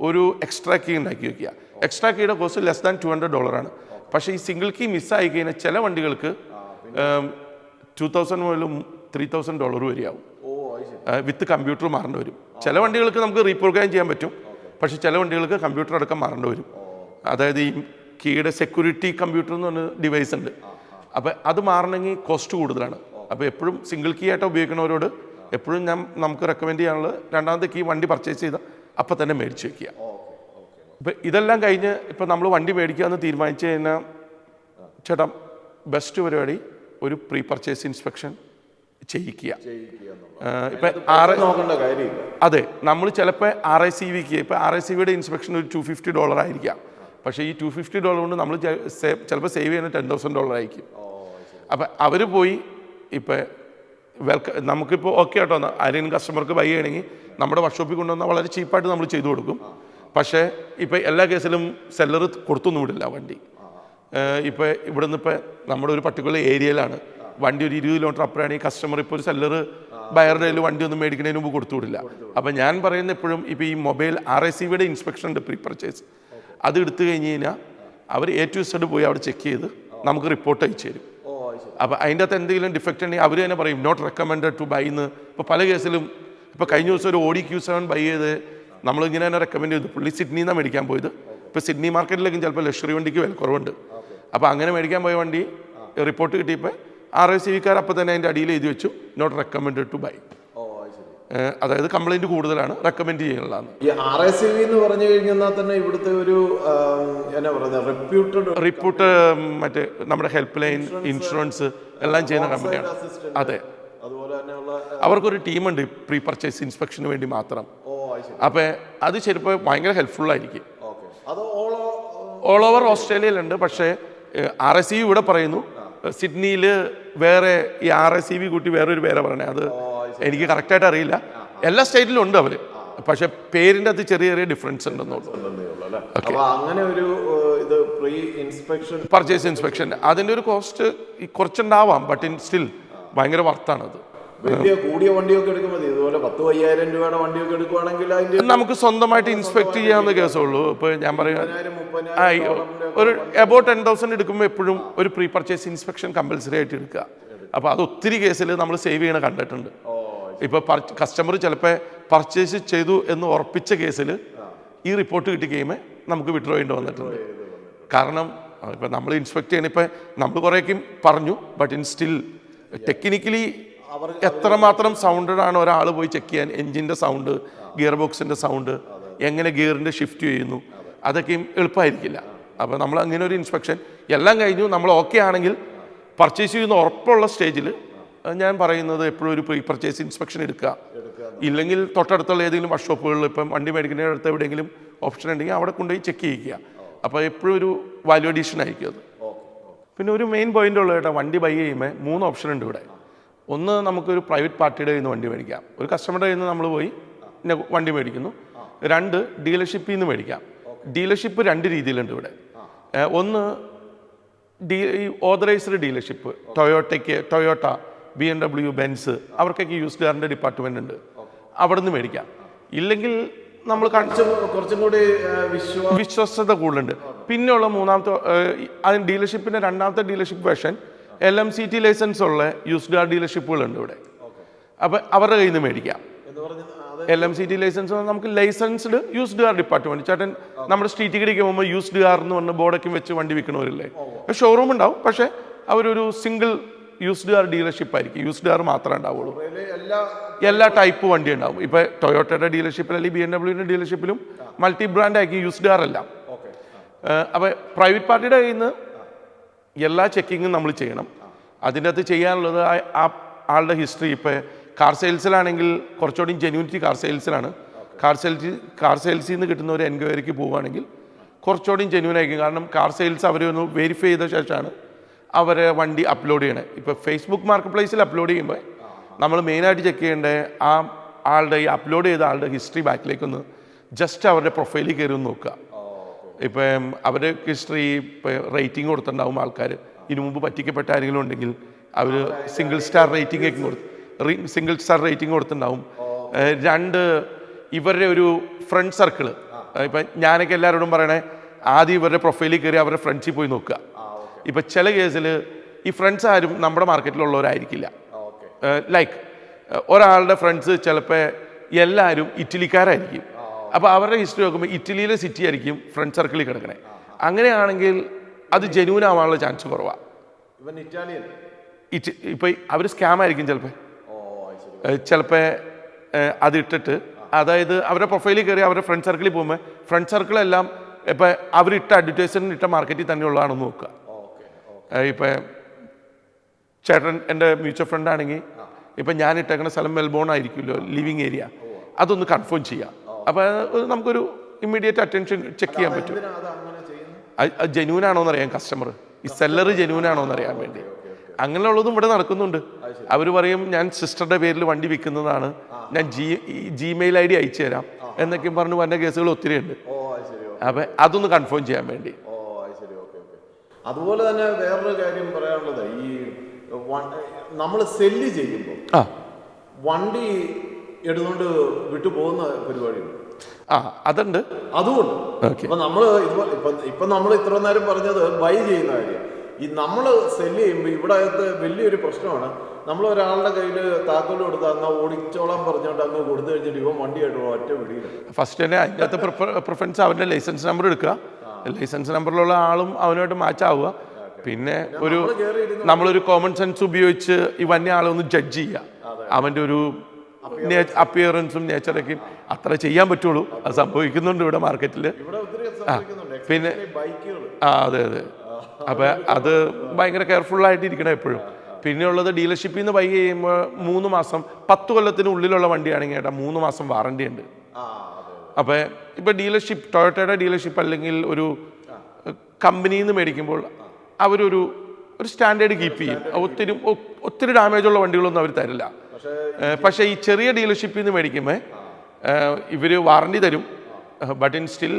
ഒരു എക്സ്ട്രാ കീ ഉണ്ടാക്കി വെക്കുക. എക്സ്ട്രാ കീയുടെ കോസ്റ്റ് ലെസ് ദാൻ $200. പക്ഷേ ഈ സിംഗിൾ കീ മിസ്സായി കഴിഞ്ഞാൽ ചില വണ്ടികൾക്ക് $2,000 മുതൽ $3,000 വരെയാവും വിത്ത് കമ്പ്യൂട്ടർ മാറേണ്ടി വരും. ചില വണ്ടികൾക്ക് നമുക്ക് റീപ്രോഗ്രാം ചെയ്യാൻ പറ്റും, പക്ഷേ ചില വണ്ടികൾക്ക് കമ്പ്യൂട്ടർ അടക്കം മാറേണ്ടി വരും. അതായത് ഈ കീയുടെ സെക്യൂരിറ്റി കമ്പ്യൂട്ടർ എന്ന് പറഞ്ഞ ഡിവൈസ് ഉണ്ട്. അപ്പോൾ അത് മാറണമെങ്കിൽ കോസ്റ്റ് കൂടുതലാണ്. അപ്പോൾ എപ്പോഴും സിംഗിൾ കീ ആയിട്ട് ഉപയോഗിക്കുന്നവരോട് എപ്പോഴും നമുക്ക് റെക്കമെൻഡ് ചെയ്യാനുള്ളത് രണ്ടാമത്തെ കീ വണ്ടി പർച്ചേസ് ചെയ്താൽ അപ്പം തന്നെ മേടിച്ച് വയ്ക്കുക. ഇപ്പം ഇതെല്ലാം കഴിഞ്ഞ് ഇപ്പം നമ്മൾ വണ്ടി മേടിക്കുക എന്ന് തീരുമാനിച്ചു കഴിഞ്ഞാൽ ചേട്ടാ ബെസ്റ്റ് പരിപാടി ഒരു പ്രീ പർച്ചേസ് ഇൻസ്പെക്ഷൻ ചെയ്യിക്കുക. ഇപ്പം അതെ, നമ്മൾ ചിലപ്പോൾ RICVക്ക് ഇപ്പം RICVയുടെ ഇൻസ്പെക്ഷൻ ഒരു $250 ആയിരിക്കാം. പക്ഷേ ഈ $250 കൊണ്ട് നമ്മൾ ചിലപ്പോൾ സേവ് ചെയ്യുന്ന $10,000 ആയിരിക്കും. അപ്പം അവർ പോയി ഇപ്പം നമുക്കിപ്പോൾ ഓക്കെ കേട്ടോ, ആരെങ്കിലും കസ്റ്റമർക്ക് ബൈ ചെയ്യണമെങ്കിൽ നമ്മുടെ വർക്ക്ഷോപ്പിൽ കൊണ്ടുവന്നാൽ വളരെ ചീപ്പായിട്ട് നമ്മൾ ചെയ്തു കൊടുക്കും. പക്ഷേ ഇപ്പം എല്ലാ കേസിലും സെല്ലർ കൊടുത്തൊന്നും വിടില്ല വണ്ടി. ഇപ്പോൾ ഇവിടെ നിന്ന് ഇപ്പം നമ്മുടെ ഒരു പർട്ടിക്കുലർ ഏരിയയിലാണ് വണ്ടി ഒരു 20 കിലോമീറ്റർ അപ്പുറമാണെങ്കിൽ കസ്റ്റമർ ഇപ്പോൾ ഒരു സെല്ലർ ബയറുടെ കയ്യിൽ വണ്ടി ഒന്നും മേടിക്കുന്നതിന് മുമ്പ് കൊടുത്തു വിടില്ല. അപ്പം ഞാൻ പറയുന്ന എപ്പോഴും ഇപ്പോൾ ഈ മൊബൈൽ RICVയുടെ ഇൻസ്പെക്ഷൻ ഉണ്ട് പ്രീ പർച്ചേസ്, അത് എടുത്തു കഴിഞ്ഞ് കഴിഞ്ഞാൽ അവർ A to Z പോയി അവിടെ ചെക്ക് ചെയ്ത് നമുക്ക് റിപ്പോർട്ട് അയച്ചു തരും. അപ്പോൾ അതിൻ്റെ അകത്ത് എന്തെങ്കിലും ഡിഫക്റ്റ് ഉണ്ടെങ്കിൽ അവർ തന്നെ പറയും നോട്ട് റെക്കമെൻഡഡ് ടു ബൈ എന്ന്. ഇപ്പോൾ പല കേസിലും ഇപ്പോൾ കഴിഞ്ഞ ദിവസം ഒരു Audi Q7 ബൈ ചെയ്ത് നമ്മളിങ്ങനെ തന്നെ റെക്കമെൻഡ് ചെയ്തു. പുള്ളി സിഡ്നിയിൽ നിന്നാണ് മേടിക്കാൻ പോയത്. ഇപ്പോൾ സിഡ്നി മാർക്കറ്റിലേക്കും ചിലപ്പോൾ ലക്ഷറി വണ്ടിക്ക് വില കുറവുണ്ട്. അപ്പോൾ അങ്ങനെ മേടിക്കാൻ പോയ വണ്ടി റിപ്പോർട്ട് കിട്ടിയപ്പോൾ RICVക്കാർ അപ്പോൾ തന്നെ അതിൻ്റെ അടിയിൽ എഴുതി വെച്ചു നോട്ട് റെക്കമെൻഡഡ് ടു ബൈ. അതായത് കംപ്ലൈൻറ്റ് കൂടുതലാണ്, റെക്കമെൻഡ് ചെയ്യാനുള്ളതാണ്. ഈ RICV എന്ന് പറഞ്ഞു കഴിഞ്ഞാൽ തന്നെ ഇവിടുത്തെ ഒരു എന്നാ പറയുക റിപ്പോർട്ട് മറ്റേ നമ്മുടെ ഹെൽപ്പ് ലൈൻ ഇൻഷുറൻസ് എല്ലാം ചെയ്യുന്ന കമ്പനിയാണ്. അതെ, അതുപോലെ തന്നെയുള്ള അവർക്കൊരു ടീമുണ്ട് പ്രീ പർച്ചേസ് ഇൻസ്പെക്ഷന് വേണ്ടി മാത്രം. അപ്പോൾ അത് ചിലപ്പോൾ ഭയങ്കര ഹെൽപ്ഫുള്ളായിരിക്കും. All over ഓസ്ട്രേലിയയിലുണ്ട്. പക്ഷേ RICV ഇവിടെ പറയുന്നു, സിഡ്നിയിൽ വേറെ ഈ RICV കൂട്ടി വേറൊരു പേരെ പറയണേ, അത് എനിക്ക് കറക്റ്റായിട്ട് അറിയില്ല. എല്ലാ സ്റ്റേറ്റിലും ഉണ്ട് അവർ, പക്ഷെ പേരിൻ്റെ അത് ചെറിയ ചെറിയ ഡിഫറൻസ് ഉണ്ടെന്നുള്ളൂ. അങ്ങനെ ഒരു ഇത് പ്രീ ഇൻസ്പെക്ഷൻ പർച്ചേസ് ഇൻസ്പെക്ഷൻ അതിൻ്റെ ഒരു കോസ്റ്റ് കുറച്ചുണ്ടാവാം, ബട്ട് ഇൻ സ്റ്റിൽ ഭയങ്കര വർത്താണ്. അത് വലിയ കൂടിയ വണ്ടിയൊക്കെ എടുക്കുമ്പോൾ ഇതുപോലെ 10,000-50,000 രൂപയുടെ വണ്ടിയൊക്കെ എടുക്കുവാണെങ്കിൽ അതിന്റെ നമുക്ക് സ്വന്തമായിട്ട് ഇൻസ്പെക്ട് ചെയ്യാവുന്ന കേസുള്ളൂ. ഇപ്പോൾ ഞാൻ പറയുക ഒരു അബൌട്ട് 10,000 എടുക്കുമ്പോൾ എപ്പോഴും ഒരു പ്രീ പർച്ചേസ് ഇൻസ്പെക്ഷൻ കമ്പൽസറി ആയിട്ട് എടുക്കുക. അപ്പോൾ അത് ഒത്തിരി കേസിൽ നമ്മൾ സേവ് ചെയ്യണ കണ്ടിട്ടുണ്ട്. ഇപ്പോൾ കസ്റ്റമർ ചിലപ്പോൾ പർച്ചേസ് ചെയ്തു എന്ന് ഉറപ്പിച്ച കേസിൽ ഈ റിപ്പോർട്ട് കിട്ടി കഴിയുമ്പോൾ നമുക്ക് വിഡ്രോ ചെയ്യേണ്ടി വന്നിട്ടുണ്ട്. കാരണം ഇപ്പം നമ്മൾ ഇൻസ്പെക്ട് ചെയ്യണം, ഇപ്പം നമ്മൾ കുറേയൊക്കെ പറഞ്ഞു, ബട്ട് ഇൻ സ്റ്റിൽ ടെക്നിക്കലി എത്രമാത്രം സൗണ്ടഡ് ആണ് ഒരാൾ പോയി ചെക്ക് ചെയ്യാൻ, എൻജിൻ്റെ സൗണ്ട്, ഗിയർ ബോക്സിൻ്റെ സൗണ്ട്, എങ്ങനെ ഗിയറിൻ്റെ ഷിഫ്റ്റ് ചെയ്യുന്നു, അതൊക്കെയും എളുപ്പമായിരിക്കില്ല. അപ്പോൾ നമ്മൾ അങ്ങനെ ഒരു ഇൻസ്പെക്ഷൻ എല്ലാം കഴിഞ്ഞു നമ്മൾ ഓക്കെ ആണെങ്കിൽ പർച്ചേസ് ചെയ്യുന്ന ഉറപ്പുള്ള സ്റ്റേജിൽ ഞാൻ പറയുന്നത് എപ്പോഴും ഒരു പ്രീ പർച്ചേസ് ഇൻസ്പെക്ഷൻ എടുക്കുക. ഇല്ലെങ്കിൽ തൊട്ടടുത്തുള്ള ഏതെങ്കിലും വർക്ക്ഷോപ്പുകളിൽ ഇപ്പം വണ്ടി മേടിക്കുന്നതിൻ്റെ അടുത്ത് എവിടെയെങ്കിലും ഓപ്ഷൻ ഉണ്ടെങ്കിൽ അവിടെ കൊണ്ടുപോയി ചെക്ക് ചെയ്യിക്കുക. അപ്പോൾ എപ്പോഴും ഒരു വാല്യൂ അഡീഷൻ ആയിരിക്കും അത്. പിന്നെ ഒരു മെയിൻ പോയിന്റ് ഉള്ളത് കേട്ടോ, വണ്ടി ബൈ ചെയ്യുമ്പോൾ 3 ഓപ്ഷൻ ഉണ്ട് ഇവിടെ. ഒന്ന്, നമുക്കൊരു പ്രൈവറ്റ് പാർട്ടിയുടെ കയ്യിൽ നിന്ന് വണ്ടി മേടിക്കാം, ഒരു കസ്റ്റമറുടെ കയ്യിൽ നിന്ന് നമ്മൾ പോയി വണ്ടി മേടിക്കുന്നു. 2, ഡീലർഷിപ്പിൽ നിന്ന് മേടിക്കാം. ഡീലർഷിപ്പ് 2 രീതിയിലുണ്ട് ഇവിടെ. ഒന്ന് ഈ authorised dealership, Toyota, BMW, Benz, അവർക്കൊക്കെ യൂസ്ഡ് കാറിൻ്റെ ഡിപ്പാർട്ട്മെൻ്റ് ഉണ്ട്, അവിടെ നിന്ന് മേടിക്കാം. ഇല്ലെങ്കിൽ നമ്മൾ കുറച്ചും കൂടി വിശ്വസ്തത കൂടുതലുണ്ട്. പിന്നെയുള്ള മൂന്നാമത്തെ അതിന് ഡീലർഷിപ്പിൻ്റെ രണ്ടാമത്തെ ഡീലർഷിപ്പ് വേർഷൻ LMCT ലൈസൻസ് ഉള്ള യൂസ്ഡ് കാർ ഡീലർഷിപ്പുകളുണ്ട് ഇവിടെ. അപ്പോൾ അവരുടെ കയ്യിൽ നിന്ന് മേടിക്കാം. LMCT ലൈസൻസ് നമുക്ക് ലൈസൻസ്ഡ് യൂസ്ഡ് കാർ ഡിപ്പാർട്ട്മെന്റ്. ചേട്ടൻ നമ്മുടെ സ്ട്രീറ്റ് കടിക്ക് പോകുമ്പോൾ യൂസ്ഡ് കാർ എന്ന് പറഞ്ഞ് ബോർഡൊക്കെ വെച്ച് വണ്ടി വിൽക്കണവരില്ലേ, ഷോറൂം ഉണ്ടാവും, പക്ഷേ അവരൊരു സിംഗിൾ യൂസ്ഡ് കാർ ഡീലർഷിപ്പ് ആയിരിക്കും, യൂസ്ഡ് കാർ മാത്രമേ ഉണ്ടാവുള്ളൂ. എല്ലാ ടൈപ്പ് വണ്ടി ഉണ്ടാവും. ഇപ്പോൾ ടൊയോട്ടയുടെ ഡീലർഷിപ്പിൽ അല്ലെങ്കിൽ BMW ഡീലർഷിപ്പിലും മൾട്ടി ബ്രാൻഡ് ആയിരിക്കും യൂസ്ഡ് കാർ എല്ലാം. അപ്പോൾ പ്രൈവറ്റ് പാർട്ടിയുടെ കയ്യിൽ നിന്ന് എല്ലാ ചെക്കിങ്ങും നമ്മൾ ചെയ്യണം. അതിൻ്റെ അകത്ത് ചെയ്യാനുള്ളത് ആ ആളുടെ ഹിസ്റ്ററി. ഇപ്പോൾ കാർ സെയിൽസിലാണെങ്കിൽ കുറച്ചുകൂടി ജെന്യൂനിറ്റി കാർ സെയിൽസിലാണ്. കാർ സെയിൽസിൽ നിന്ന് കിട്ടുന്ന ഒരു എൻക്വയറിക്ക് പോവുകയാണെങ്കിൽ കുറച്ചുകൂടി ജെന്യൂൻ ആയിരിക്കും. കാരണം കാർ സെയിൽസ് അവരൊന്ന് വെരിഫൈ ചെയ്ത ശേഷമാണ് അവരെ വണ്ടി അപ്ലോഡ് ചെയ്യണേ. ഇപ്പോൾ ഫേസ്ബുക്ക് മാർക്കറ്റ് പ്ലേസിൽ അപ്ലോഡ് ചെയ്യുമ്പോൾ നമ്മൾ മെയിനായിട്ട് ചെക്ക് ചെയ്യേണ്ടത് ആ ആളുടെ ഈ അപ്ലോഡ് ചെയ്ത ആളുടെ ഹിസ്റ്ററി ബാക്കിലേക്കൊന്ന് ജസ്റ്റ് അവരുടെ പ്രൊഫൈലിൽ കയറി ഒന്ന് നോക്കുക. ഇപ്പം അവരുടെ ഹിസ്റ്ററി ഇപ്പോൾ റേറ്റിംഗ് കൊടുത്തിട്ടുണ്ടാവും ആൾക്കാർ. ഇതിനു മുമ്പ് പറ്റിക്കപ്പെട്ട ആരെങ്കിലും ഉണ്ടെങ്കിൽ അവർ സിംഗിൾ സ്റ്റാർ റേറ്റിംഗ് കൊടുത്തിട്ടുണ്ടാവും. 2 ഇവരുടെ ഒരു ഫ്രണ്ട് സർക്കിള്. ഇപ്പം ഞാനൊക്കെ എല്ലാവരോടും പറയണേ ആദ്യം ഇവരുടെ പ്രൊഫൈലിൽ കയറി അവരുടെ ഫ്രണ്ട്സിൽ പോയി നോക്കുക. ഇപ്പം ചില കേസിൽ ഈ ഫ്രണ്ട്സ് ആരും നമ്മുടെ മാർക്കറ്റിലുള്ളവരായിരിക്കില്ല. ലൈക്ക് ഒരാളുടെ ഫ്രണ്ട്സ് ചിലപ്പോൾ എല്ലാവരും ഇറ്റലിക്കാരായിരിക്കും. അപ്പോൾ അവരുടെ ഹിസ്റ്ററി നോക്കുമ്പോൾ ഇറ്റലിയിലെ സിറ്റി ആയിരിക്കും ഫ്രണ്ട് സർക്കിളിൽ കിടക്കണേ. അങ്ങനെയാണെങ്കിൽ അത് ജെന്യൂൻ ആവാനുള്ള ചാൻസ് കുറവാണ്. ഇപ്പോൾ അവർ സ്കാം ആയിരിക്കും ചിലപ്പോൾ അത് ഇട്ടിട്ട്, അതായത് അവരുടെ പ്രൊഫൈലിൽ കയറി അവരുടെ ഫ്രണ്ട് സർക്കിളിൽ പോകുമ്പോൾ ഫ്രണ്ട് സർക്കിളെല്ലാം ഇപ്പം അവരിട്ട അഡ്വർടൈസ്മെൻറ്റ് ഇട്ട മാർക്കറ്റിൽ തന്നെയുള്ളതാണെന്ന് നോക്കുക. ഇപ്പം ചേട്ടൻ എൻ്റെ മ്യൂച്വൽ ഫ്രണ്ട് ആണെങ്കിൽ ഇപ്പം ഞാൻ ഇട്ടേക്കുന്ന സ്ഥലം മെൽബോൺ ആയിരിക്കുമല്ലോ ലിവിങ് ഏരിയ, അതൊന്ന് കൺഫേം ചെയ്യാം. അപ്പോൾ നമുക്കൊരു ഇമ്മീഡിയറ്റ് അറ്റൻഷൻ ചെക്ക് ചെയ്യാൻ പറ്റും. അത് ജെന്യൂൻ ആണോ എന്നറിയാം കസ്റ്റമർ, ഈ സെല്ലർ ജെന്യൂൻ ആണോ എന്നറിയാൻ വേണ്ടി. അങ്ങനെയുള്ളതും ഇവിടെ നടക്കുന്നുണ്ട്. അവർ പറയും ഞാൻ സിസ്റ്ററുടെ പേരിൽ വണ്ടി വിൽക്കുന്നതാണ്, ഞാൻ ജിമെയിൽ ID അയച്ചു തരാം എന്നൊക്കെ പറഞ്ഞു വന്ന കേസുകൾ ഒത്തിരി ഉണ്ട്. അപ്പം അതൊന്ന് കൺഫേം ചെയ്യാൻ വേണ്ടി. അതുപോലെ തന്നെ വേറൊരു കാര്യം പറയാനുള്ളത്, ഈ നമ്മൾ സെല്ല് ചെയ്യുമ്പോൾ വണ്ടി എടുത്തുകൊണ്ട് വിട്ടുപോകുന്ന പരിപാടിയുണ്ട്. അതുണ്ട്. അതുകൊണ്ട് ഇപ്പൊ നമ്മൾ ഇപ്പൊ നമ്മൾ ഇത്ര നേരം പറഞ്ഞത് ബൈ ചെയ്യുന്ന കാര്യം. ഈ നമ്മൾ സെല്ല് ചെയ്യുമ്പോൾ ഇവിടെ വലിയൊരു പ്രശ്നമാണ്. നമ്മൾ ഒരാളുടെ കയ്യിൽ താക്കോല് കൊടുത്താൽ എന്നാൽ ഓടിച്ചോളാൻ പറഞ്ഞോണ്ട് അങ്ങ് കൊടുത്തു കഴിഞ്ഞിട്ട് ഇവൻ വണ്ടിയായിട്ട് ഒറ്റ വിടിയില്ല. ഫസ്റ്റ് തന്നെ അതിനകത്ത് പ്രിഫറൻസ് അവൻ്റെ ലൈസൻസ് നമ്പർ എടുക്കുക. ലൈസൻസ് നമ്പറിലുള്ള ആളും അവനുമായിട്ട് മാച്ച് ആവുക. പിന്നെ നമ്മളൊരു കോമൺ സെൻസ് ഉപയോഗിച്ച് ഈ വന്യ ആളെ ഒന്ന് ജഡ്ജ് ചെയ്യുക. അവൻ്റെ ഒരു അപ്പിയറൻസും നേച്ചറൊക്കെയും അത്ര ചെയ്യാൻ പറ്റുള്ളൂ. അത് സംഭവിക്കുന്നുണ്ട് ഇവിടെ മാർക്കറ്റിൽ. പിന്നെ അതെ. അപ്പം അത് ഭയങ്കര കെയർഫുള്ളായിട്ട് ഇരിക്കണം എപ്പോഴും. പിന്നെയുള്ളത് ഡീലർഷിപ്പിൽ നിന്ന് ബൈ ചെയ്യുമ്പോൾ 3 മാസം 10 കൊല്ലത്തിന് ഉള്ളിലുള്ള വണ്ടിയാണെങ്കിൽ ഏട്ടാ 3 മാസം വാറണ്ടി ഉണ്ട്. അപ്പോൾ ഇപ്പോൾ ഡീലർഷിപ്പ് ടൊയോട്ടയുടെ ഡീലർഷിപ്പ് അല്ലെങ്കിൽ ഒരു കമ്പനിയിൽ നിന്ന് മേടിക്കുമ്പോൾ അവരൊരു സ്റ്റാൻഡേർഡ് കീപ്പ് ചെയ്യും. ഒത്തിരി ഡാമേജുള്ള വണ്ടികളൊന്നും അവർ തരില്ല. പക്ഷേ ഈ ചെറിയ ഡീലർഷിപ്പിൽ നിന്ന് മേടിക്കുമ്പോൾ ഇവർ വാറണ്ടി തരും. ബട്ട് ഇൻ സ്റ്റിൽ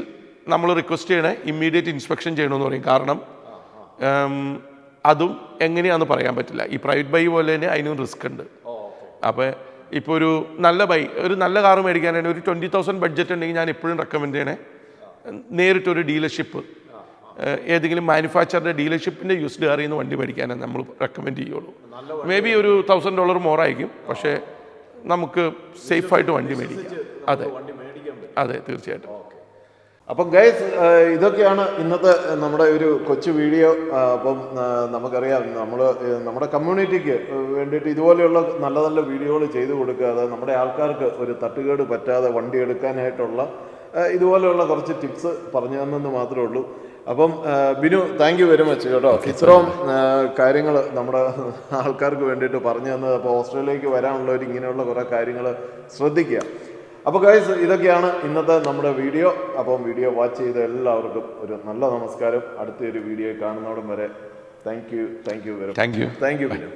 നമ്മൾ റിക്വസ്റ്റ് ചെയ്യണേ ഇമ്മീഡിയറ്റ് ഇൻസ്പെക്ഷൻ ചെയ്യണമെന്ന് പറയും. കാരണം അതും എങ്ങനെയാണെന്ന് പറയാൻ പറ്റില്ല. ഈ പ്രൈവറ്റ് ബൈ പോലെ തന്നെ അതിനും റിസ്ക് ഉണ്ട്. അപ്പോൾ ഇപ്പോൾ ഒരു നല്ല കാറ് മേടിക്കാനായിട്ട് ഒരു 20,000 ബഡ്ജറ്റ് ഉണ്ടെങ്കിൽ ഞാൻ എപ്പോഴും റെക്കമെൻഡ് ചെയ്യണേ നേരിട്ടൊരു ഡീലർഷിപ്പ്, ഏതെങ്കിലും മാനുഫാക്ചറിൻ്റെ ഡീലർഷിപ്പിൻ്റെ യൂസ്ഡ് കാറിൽ നിന്ന് വണ്ടി മേടിക്കാനാണ് നമ്മൾ റെക്കമെൻഡ് ചെയ്യുള്ളൂ. മേ ബി ഒരു $1,000 മോറായിരിക്കും, പക്ഷേ നമുക്ക് സേഫായിട്ട് വണ്ടി മേടിക്കാം. അതെ തീർച്ചയായിട്ടും. അപ്പം ഗൈസ്, ഇതൊക്കെയാണ് ഇന്നത്തെ നമ്മുടെ ഒരു കൊച്ചു വീഡിയോ. അപ്പം നമുക്കറിയാം നമ്മുടെ കമ്മ്യൂണിറ്റിക്ക് വേണ്ടിയിട്ട് ഇതുപോലെയുള്ള നല്ല നല്ല വീഡിയോകൾ ചെയ്തു കൊടുക്കാതെ നമ്മുടെ ആൾക്കാർക്ക് ഒരു തട്ടുകേട് പറ്റാതെ വണ്ടി എടുക്കാനായിട്ടുള്ള ഇതുപോലെയുള്ള കുറച്ച് ടിപ്സ് പറഞ്ഞു തന്നെന്ന് മാത്രമേ ഉള്ളൂ. അപ്പം Binu, thank you very much കേട്ടോ. ഇത്രയും കാര്യങ്ങൾ നമ്മുടെ ആൾക്കാർക്ക് വേണ്ടിയിട്ട് പറഞ്ഞു തന്നത്. അപ്പോൾ ഓസ്ട്രേലിയക്ക് വരാനുള്ളവർ ഇങ്ങനെയുള്ള കുറേ കാര്യങ്ങൾ ശ്രദ്ധിക്കുക. അപ്പോൾ ഗൈസ്, ഇതൊക്കെയാണ് ഇന്നത്തെ നമ്മുടെ വീഡിയോ. അപ്പം വീഡിയോ വാച്ച് ചെയ്ത എല്ലാവർക്കും ഒരു നല്ല നമസ്കാരം. അടുത്തൊരു വീഡിയോ കാണുന്നോടം വരെ thank you very much. Thank you Binu.